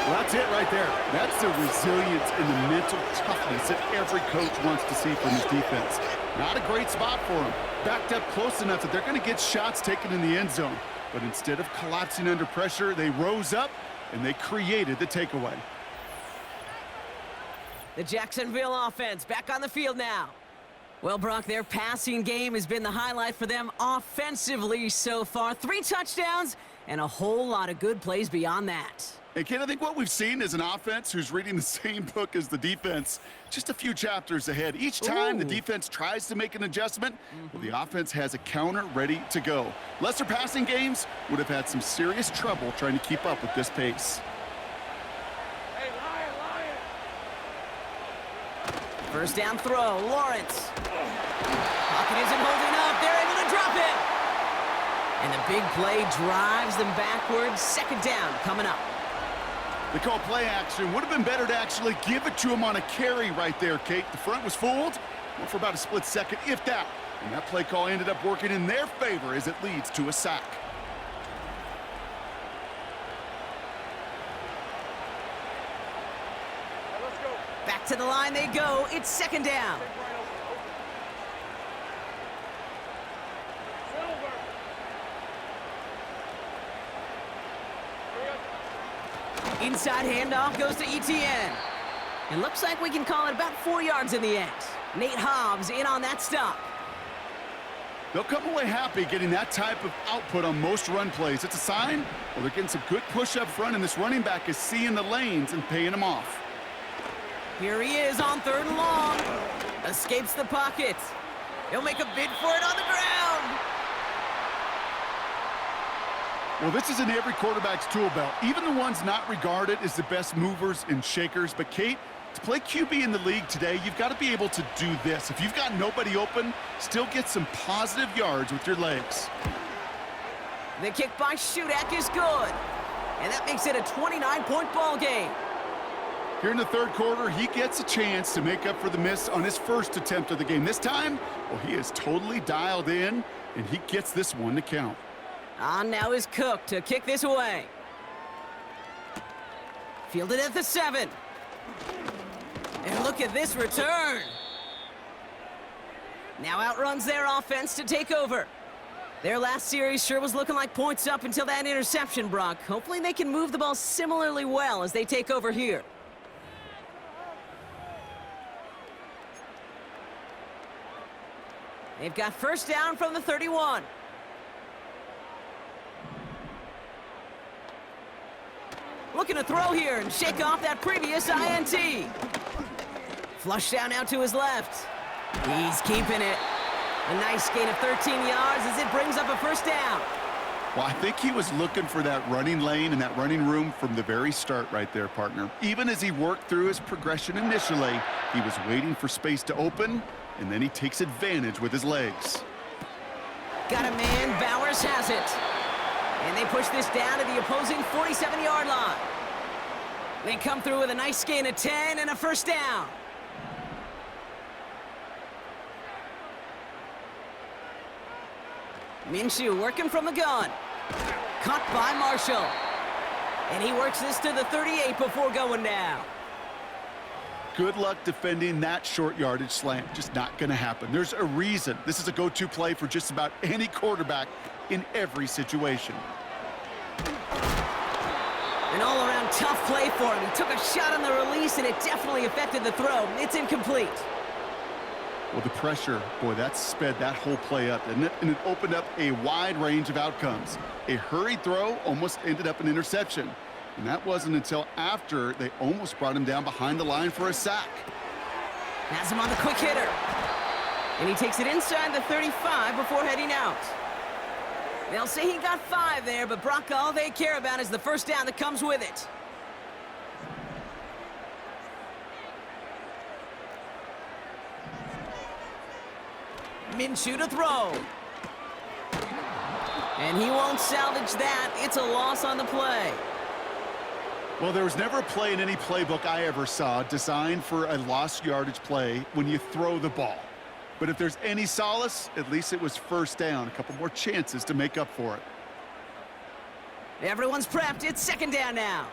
Well, that's it right there. That's the resilience and the mental toughness that every coach wants to see from his defense. Not a great spot for him. Backed up close enough that they're going to get shots taken in the end zone. But instead of collapsing under pressure, they rose up and they created the takeaway. The Jacksonville offense back on the field now. Well, Brock, their passing game has been the highlight for them offensively so far. 3 touchdowns and a whole lot of good plays beyond that. And Ken, I think what we've seen is an offense who's reading the same book as the defense, just a few chapters ahead. Each time the defense tries to make an adjustment, well, the offense has a counter ready to go. Lesser passing games would have had some serious trouble trying to keep up with this pace. Hey, Lion! First down throw, Lawrence. Pocket isn't holding up. They're able to drop it. And the big play drives them backwards. 2nd down coming up. They call play action. Would have been better to actually give it to him on a carry right there, Kate. The front was fooled for about a split second, if that. And that play call ended up working in their favor as it leads to a sack. Let's go. Back to the line they go. It's 2nd down. Silver. Inside handoff goes to Etienne. It looks like we can call it about 4 yards in the end. Nate Hobbs in on that stop. They'll come away happy getting that type of output on most run plays. It's a sign, well, they're getting some good push up front, and this running back is seeing the lanes and paying them off. Here he is on 3rd and long. Escapes the pocket. He'll make a bid for it on the ground. Well, this is in every quarterback's tool belt, even the ones not regarded as the best movers and shakers. But, Kate, to play QB in the league today, you've got to be able to do this. If you've got nobody open, still get some positive yards with your legs. The kick by Shudak is good. And that makes it a 29-point ball game. Here in the 3rd quarter, he gets a chance to make up for the miss on his first attempt of the game. This time, well, he is totally dialed in, and he gets this one to count. On now is Cook to kick this away. Fielded at the 7. And look at this return. Now outruns their offense to take over. Their last series sure was looking like points up until that interception, Brock. Hopefully they can move the ball similarly well as they take over here. They've got first down from the 31. Looking to throw here and shake off that previous INT. Flush down now to his left. He's keeping it. A nice gain of 13 yards as it brings up a first down. Well, I think he was looking for that running lane and that running room from the very start right there, partner. Even as he worked through his progression initially, he was waiting for space to open, and then he takes advantage with his legs. Got a man, Bowers has it. And they push this down to the opposing 47-yard line. They come through with a nice gain of 10 and a first down. Minshew working from the gun. Caught by Marshall. And he works this to the 38 before going down. Good luck defending that short yardage slant. Just not going to happen. There's a reason this is a go-to play for just about any quarterback in every situation. An all-around tough play for him. He took a shot on the release, and it definitely affected the throw. It's incomplete. Well, the pressure, boy, that sped that whole play up, didn't it? And it opened up a wide range of outcomes. A hurried throw almost ended up an interception. And that wasn't until after they almost brought him down behind the line for a sack. Has him on the quick hitter. And he takes it inside the 35 before heading out. They'll say he got 5 there, but Brock, all they care about is the first down that comes with it. Minshew to throw. And he won't salvage that. It's a loss on the play. Well, there was never a play in any playbook I ever saw designed for a lost yardage play when you throw the ball. But if there's any solace, at least it was first down. A couple more chances to make up for it. Everyone's prepped. It's second down now.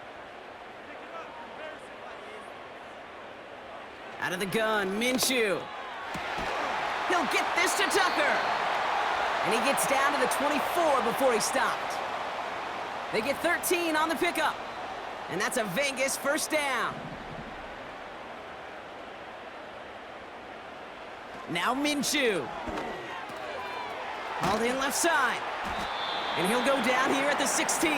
Out of the gun, Minshew. He'll get this to Tucker. And he gets down to the 24 before he stopped. They get 13 on the pickup. And that's a Vegas first down. Now Minshew. Hauled in left side. And he'll go down here at the 16.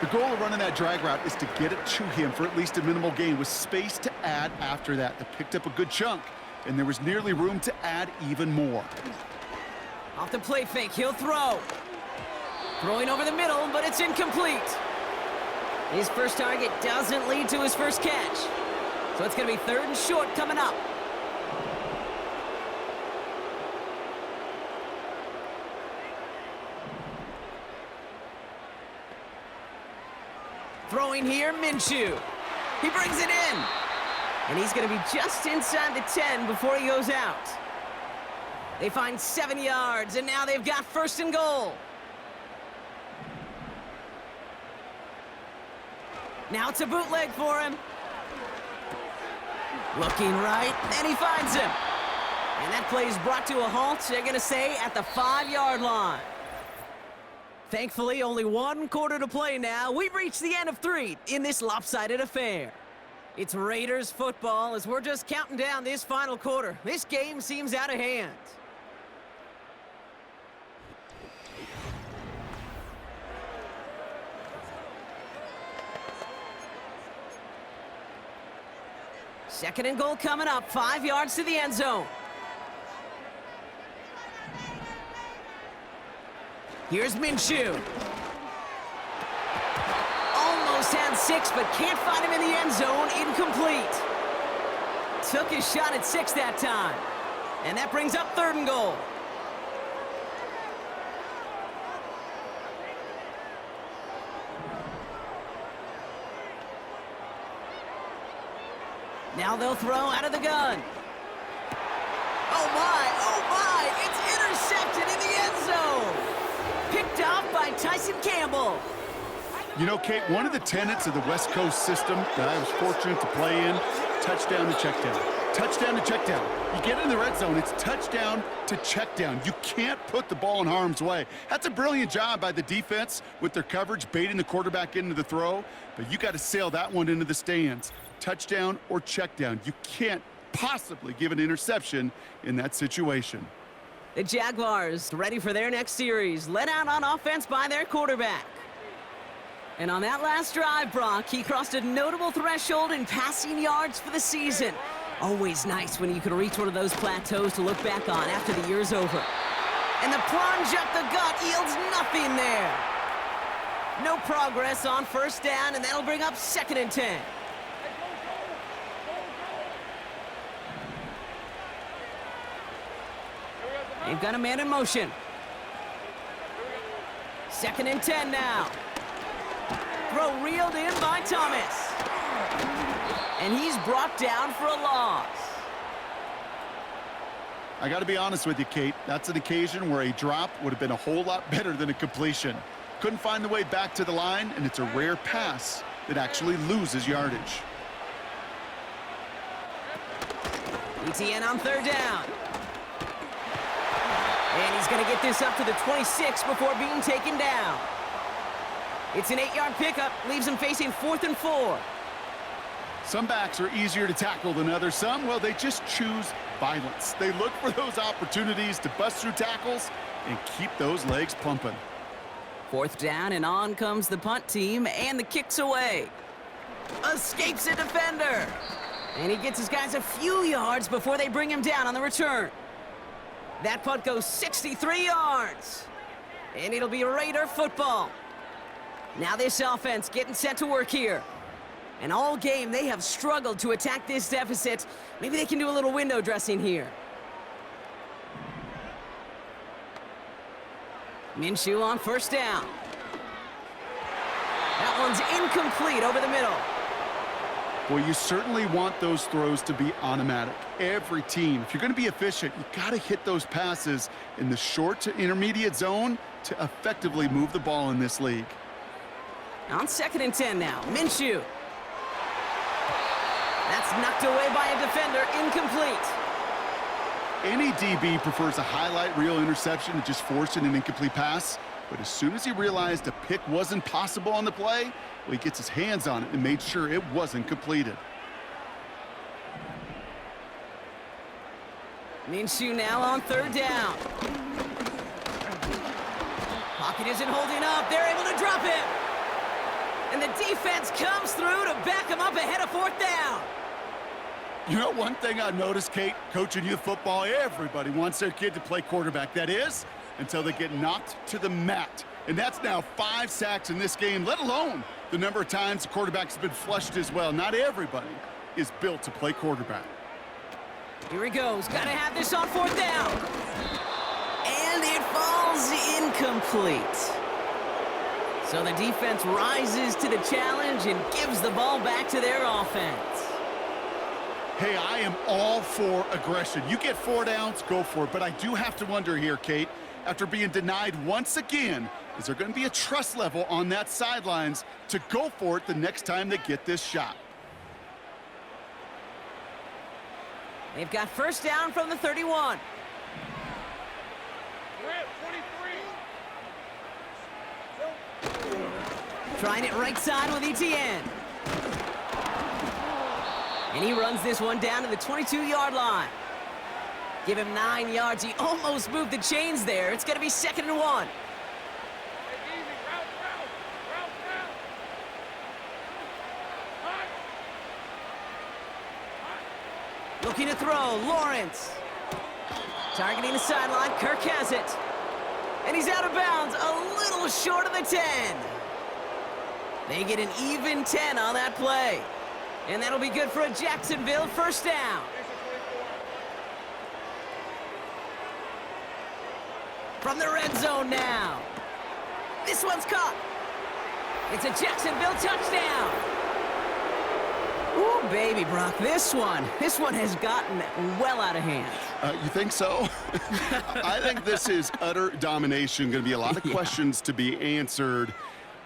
The goal of running that drag route is to get it to him for at least a minimal gain with space to add after that. They picked up a good chunk, and there was nearly room to add even more. Off the play fake, he'll throw. Throwing over the middle, but it's incomplete. His first target doesn't lead to his first catch. So it's going to be third and short coming up. Throwing here, Minshew. He brings it in. And he's going to be just inside the 10 before he goes out. They find 7 yards, and now they've got first and goal. Now it's a bootleg for him. Looking right, and he finds him. And that play is brought to a halt, they're going to say, at the 5-yard line. Thankfully, only 1 quarter to play now. We've reached the end of 3 in this lopsided affair. It's Raiders football as we're just counting down this final quarter. This game seems out of hand. Second and goal coming up, 5 yards to the end zone. Here's Minshew. Almost had 6, but can't find him in the end zone. Incomplete. Took his shot at 6 that time. And that brings up third and goal. Now they'll throw out of the gun. Oh my, it's intercepted in the end zone. Picked off by Tyson Campbell. You know, Kate, one of the tenets of the West Coast system that I was fortunate to play in, touchdown to check down. Touchdown to check down. You get in the red zone, it's touchdown to check down. You can't put the ball in harm's way. That's a brilliant job by the defense with their coverage, baiting the quarterback into the throw, but you got to sail that one into the stands. Touchdown or check down. You can't possibly give an interception in that situation. The Jaguars ready for their next series, led out on offense by their quarterback. And on that last drive, Brock, he crossed a notable threshold in passing yards for the season. Always nice when you can reach one of those plateaus to look back on after the year's over. And the plunge up the gut yields nothing there. No progress on first down, and that'll bring up second and 10. They've got a man in motion. Second and 10 now. Throw reeled in by Thomas. And he's brought down for a loss. I got to be honest with you, Kate. That's an occasion where a drop would have been a whole lot better than a completion. Couldn't find the way back to the line, and it's a rare pass that actually loses yardage. ETN on third down. And he's going to get this up to the 26 before being taken down. It's an 8-yard pickup, leaves him facing 4th and 4. Some backs are easier to tackle than others. Some, well, they just choose violence. They look for those opportunities to bust through tackles and keep those legs pumping. 4th down, and on comes the punt team, and the kick's away. Escapes a defender. And he gets his guys a few yards before they bring him down on the return. That punt goes 63 yards. And it'll be Raider football. Now this offense getting set to work here. And all game, they have struggled to attack this deficit. Maybe they can do a little window dressing here. Minshew on first down. That one's incomplete over the middle. Well, you certainly want those throws to be automatic. Every team, if you're going to be efficient, you got to hit those passes in the short to intermediate zone to effectively move the ball in this league. On 2nd and 10 now, Minshew. That's knocked away by a defender, incomplete. Any DB prefers a highlight reel interception to just forcing an incomplete pass. But as soon as he realized a pick wasn't possible on the play, well, he gets his hands on it and made sure it wasn't completed. Minshew now on 3rd down. Pocket isn't holding up. They're able to drop him. And the defense comes through to back him up ahead of 4th down. You know, one thing I noticed, Kate, coaching youth football, everybody wants their kid to play quarterback. That is, until they get knocked to the mat. And that's now 5 sacks in this game, let alone the number of times the quarterback's been flushed as well. Not everybody is built to play quarterback. Here he goes. Got to have this on 4th down. And it falls incomplete. So the defense rises to the challenge and gives the ball back to their offense. Hey, I am all for aggression. You get 4 downs, go for it. But I do have to wonder here, Kate, after being denied once again, is there going to be a trust level on that sidelines to go for it the next time they get this shot? They've got first down from the 31. Grant, 23. Trying it right side with ETN. And he runs this one down to the 22-yard line. Give him 9 yards. He almost moved the chains there. It's going to be 2nd and 1. Hey, easy. Route. Hot. Looking to throw, Lawrence. Targeting the sideline, Kirk has it. And he's out of bounds, a little short of the 10. They get an even 10 on that play. And that'll be good for a Jacksonville first down. From the red zone now. This one's caught. It's a Jacksonville touchdown. Ooh, baby, Brock, this one has gotten well out of hand. You think so? I think this is utter domination. Going to be a lot of questions to be answered.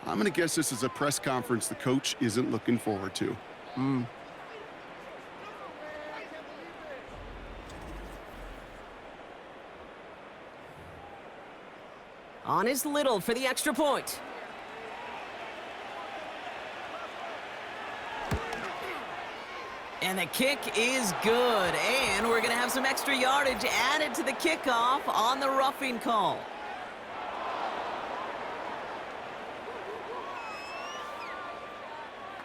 I'm going to guess this is a press conference the coach isn't looking forward to. On is Little for the extra point. And the kick is good. And we're going to have some extra yardage added to the kickoff on the roughing call.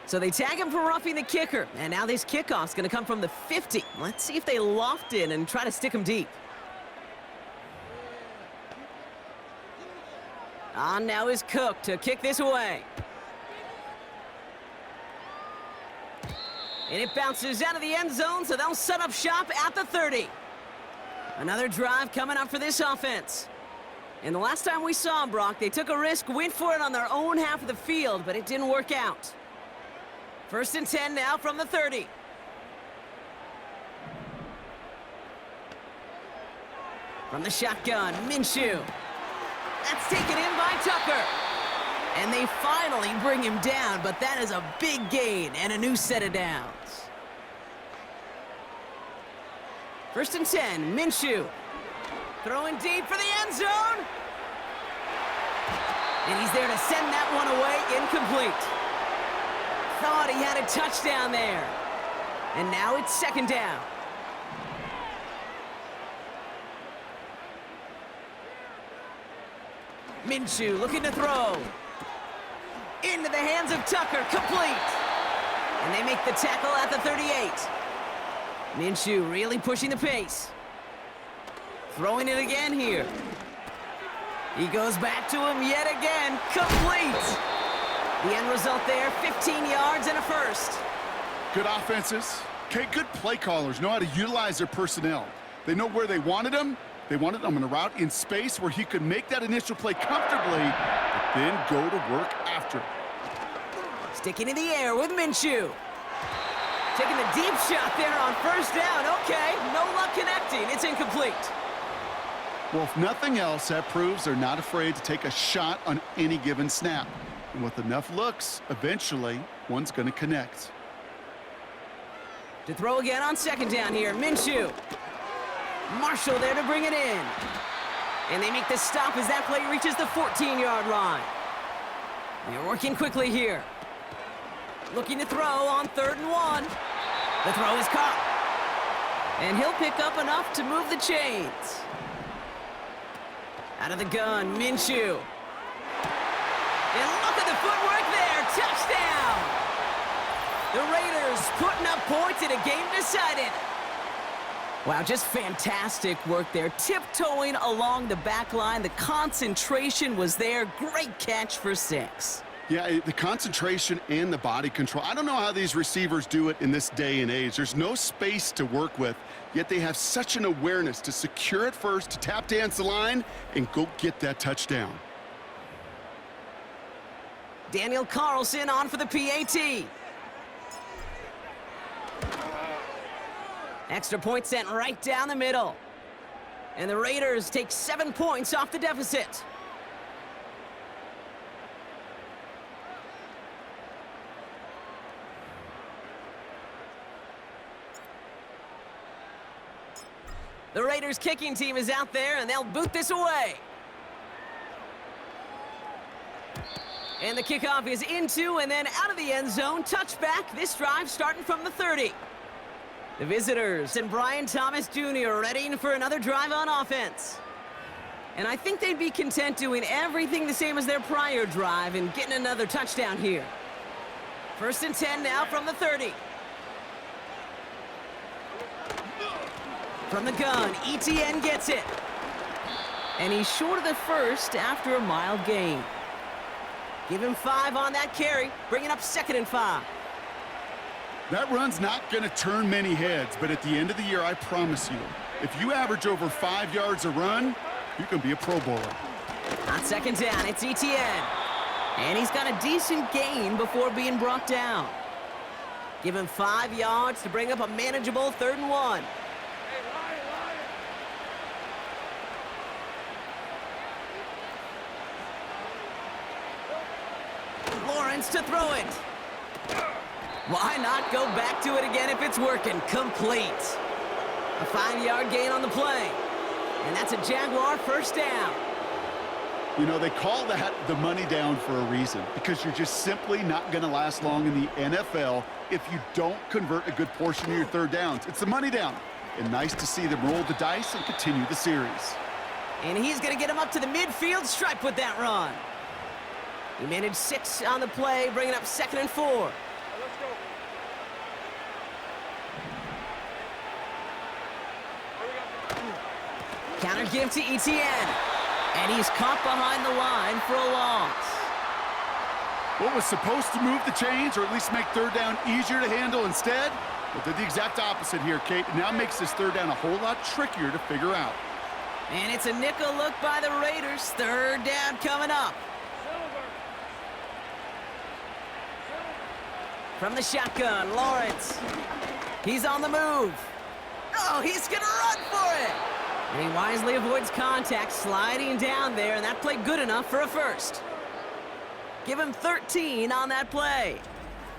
So they tag him for roughing the kicker. And now this kickoff's going to come from the 50. Let's see if they loft in and try to stick him deep. On now is Cook to kick this away. And it bounces out of the end zone, so they'll set up shop at the 30. Another drive coming up for this offense. And the last time we saw them, Brock, they took a risk, went for it on their own half of the field, but it didn't work out. 1st and 10 now from the 30. From the shotgun, Minshew. That's taken in by Tucker. And they finally bring him down, but that is a big gain and a new set of downs. 1st and 10, Minshew. Throwing deep for the end zone. And he's there to send that one away, incomplete. Thought he had a touchdown there. And now it's 2nd down. Minshew looking to throw. Into the hands of Tucker, complete. And they make the tackle at the 38. Minshew really pushing the pace. Throwing it again here. He goes back to him yet again, complete. The end result there, 15 yards and a first. Good offenses. Okay, good play callers know how to utilize their personnel. They know where they wanted them. They wanted him on a route in space where he could make that initial play comfortably, but then go to work after. Sticking in the air with Minshew. Taking the deep shot there on 1st down. Okay, no luck connecting. It's incomplete. Well, if nothing else, that proves they're not afraid to take a shot on any given snap. And with enough looks, eventually, one's going to connect. To throw again on 2nd down here, Minshew. Marshall there to bring it in. And they make the stop as that play reaches the 14-yard line. They're working quickly here. Looking to throw on 3rd and 1. The throw is caught. And he'll pick up enough to move the chains. Out of the gun, Minshew. And look at the footwork there. Touchdown! The Raiders putting up points in a game decided. Wow, just fantastic work there. Tiptoeing along the back line. The concentration was there. Great catch for 6. Yeah, the concentration and the body control. I don't know how these receivers do it in this day and age. There's no space to work with, yet they have such an awareness to secure it first, to tap dance the line, and go get that touchdown. Daniel Carlson on for the PAT. Extra point sent right down the middle. And the Raiders take 7 points off the deficit. The Raiders kicking team is out there, and they'll boot this away. And the kickoff is into and then out of the end zone. Touchback, this drive starting from the 30. The visitors and Brian Thomas Jr. ready for another drive on offense. And I think they'd be content doing everything the same as their prior drive and getting another touchdown here. 1st and 10 now from the 30. From the gun, ETN gets it. And he's short of the first after a mild gain. Give him 5 on that carry, bringing up 2nd and 5. That run's not going to turn many heads, but at the end of the year, I promise you, if you average over 5 yards a run, you can be a Pro Bowler. On 2nd down, it's ETN. And he's got a decent gain before being brought down. Give him 5 yards to bring up a manageable 3rd and 1. Lawrence to throw it. Why not go back to it again if it's working? Complete. A 5-yard gain on the play. And that's a Jaguar 1st down. You know, they call that the money down for a reason, because you're just simply not going to last long in the NFL if you don't convert a good portion of your 3rd downs. It's the money down. And nice to see them roll the dice and continue the series. And he's going to get him up to the midfield stripe with that run. He managed 6 on the play, bringing up 2nd and 4. Let's go. Counter give to ETN. And he's caught behind the line for a loss. What was supposed to move the chains, or at least make 3rd down easier to handle instead, well, did the exact opposite here, Kate. It now makes this 3rd down a whole lot trickier to figure out. And it's a nickel look by the Raiders. Third down coming up. From the shotgun, Lawrence. He's on the move. Oh, he's going to run for it. And he wisely avoids contact, sliding down there, and that played good enough for a first. Give him 13 on that play.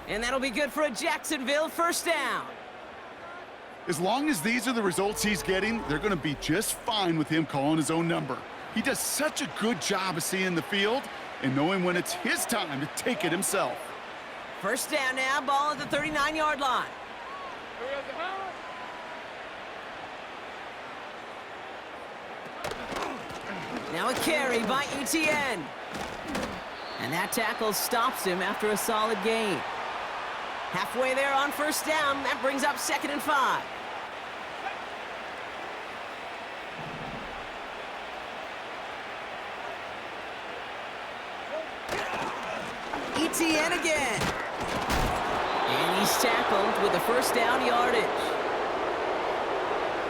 And that'll be good for a Jacksonville first down. As long as these are the results he's getting, they're going to be just fine with him calling his own number. He does such a good job of seeing the field and knowing when it's his time to take it himself. First down now, ball at the 39-yard line. Now a carry by ETN. And that tackle stops him after a solid gain. Halfway there on first down, that brings up 2nd and 5. ETN again. And he's tackled with the first down yardage.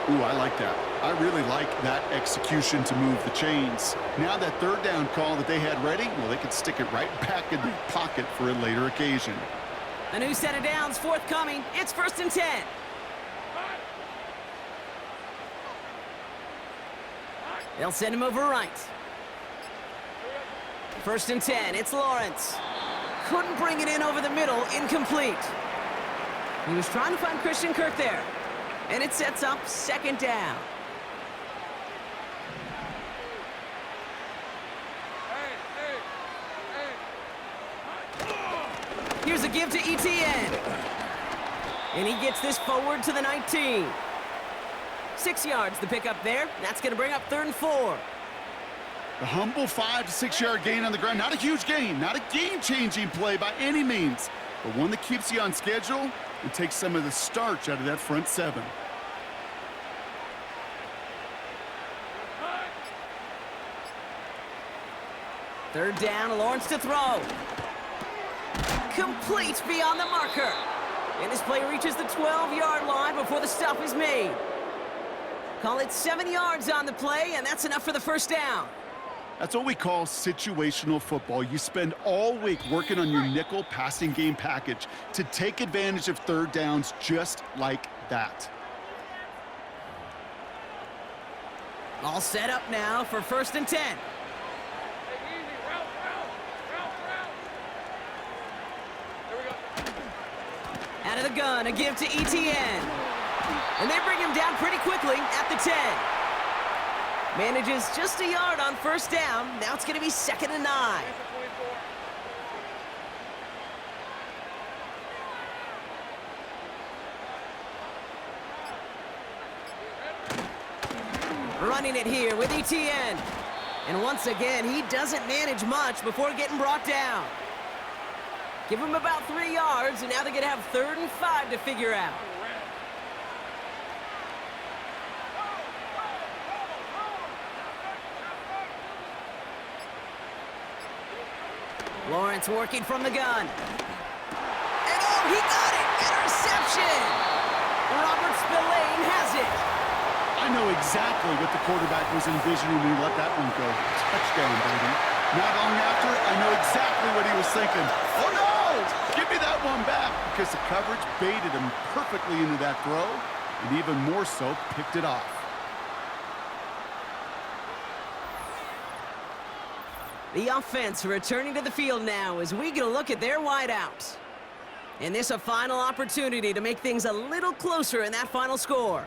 Ooh, I like that. I really like that execution to move the chains. Now that third down call that they had ready, well, they could stick it right back in their pocket for a later occasion. A new set of downs forthcoming. It's 1st and 10. They'll send him over right. 1st and 10. It's Lawrence. Couldn't bring it in over the middle. Incomplete. He was trying to find Christian Kirk there. And it sets up 2nd down. Here's a give to ETN. And he gets this forward to the 19. 6 yards the pick up there. That's going to bring up 3rd and 4. A humble 5 to 6 yard gain on the ground. Not a huge gain, not a game-changing play by any means, but one that keeps you on schedule and takes some of the starch out of that front 7. Third down, Lawrence to throw. Complete beyond the marker. And this play reaches the 12-yard line before the stop is made. Call it 7 yards on the play, and that's enough for the first down. That's what we call situational football. You spend all week working on your nickel passing game package to take advantage of third downs just like that. All set up now for 1st and 10. Out of the gun, a give to ETN. And they bring him down pretty quickly at the 10. Manages just a yard on first down. Now it's going to be 2nd and 9. Running it here with ETN. And once again, he doesn't manage much before getting brought down. Give him about 3 yards, and now they're going to have 3rd and 5 to figure out. Lawrence working from the gun. And oh, he got it! Interception! Robert Spillane has it. I know exactly what the quarterback was envisioning when he let that one go. Touchdown, baby. Not long after, I know exactly what he was thinking. Oh, no! Give me that one back, because the coverage baited him perfectly into that throw, and even more so, picked it off. The offense returning to the field now as we get a look at their wideouts. And this a final opportunity to make things a little closer in that final score.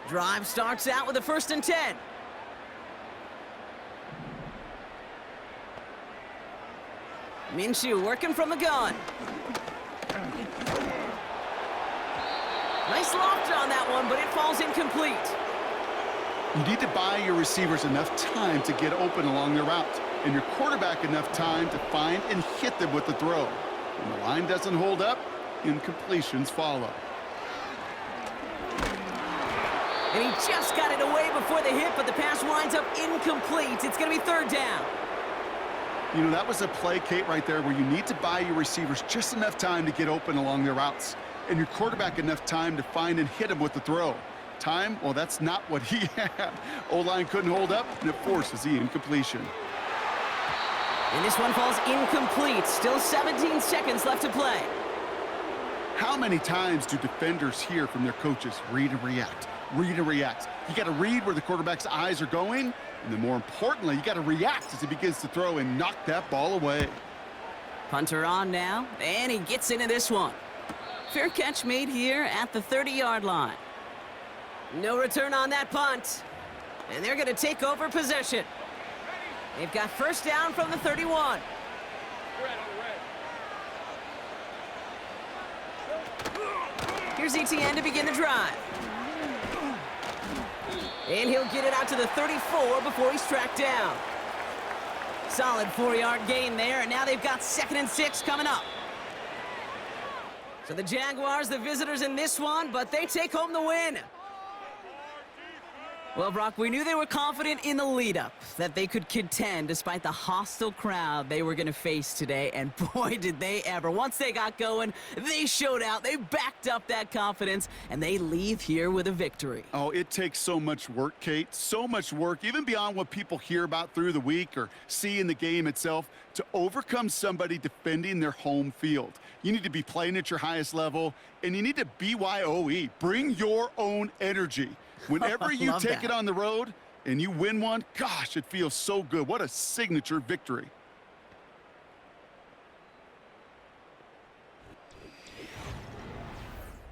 Drive starts out with a 1st and 10. Minshew working from the gun. Nice loft on that one, but it falls incomplete. You need to buy your receivers enough time to get open along their route, and your quarterback enough time to find and hit them with the throw. When the line doesn't hold up, incompletions follow. And he just got it away before the hit, but the pass winds up incomplete. It's going to be 3rd down. You know, that was a play, Kate, right there, where you need to buy your receivers just enough time to get open along their routes, and your quarterback enough time to find and hit them with the throw. Time, well, that's not what he had. O-line couldn't hold up, and it forces the incompletion. And this one falls incomplete. Still 17 seconds left to play. How many times do defenders hear from their coaches, read and react, read and react? You got to read where the quarterback's eyes are going, and then more importantly, you got to react as he begins to throw and knock that ball away. Punter on now, and he gets into this one. Fair catch made here at the 30-yard line. No return on that punt. And they're going to take over possession. They've got first down from the 31. Here's ETN to begin the drive. And he'll get it out to the 34 before he's tracked down. Solid 4-yard gain there, and now they've got 2nd and 6 coming up. So the Jaguars, the visitors in this one, but they take home the win. Well, Brock, we knew they were confident in the lead-up, that they could contend despite the hostile crowd they were going to face today, and boy, did they ever. Once they got going, they showed out, they backed up that confidence, and they leave here with a victory. Oh, it takes so much work, Kate, so much work, even beyond what people hear about through the week or see in the game itself, to overcome somebody defending their home field. You need to be playing at your highest level, and you need to BYOE, bring your own energy. Whenever you take it on the road and you win one, gosh, it feels so good. What a signature victory.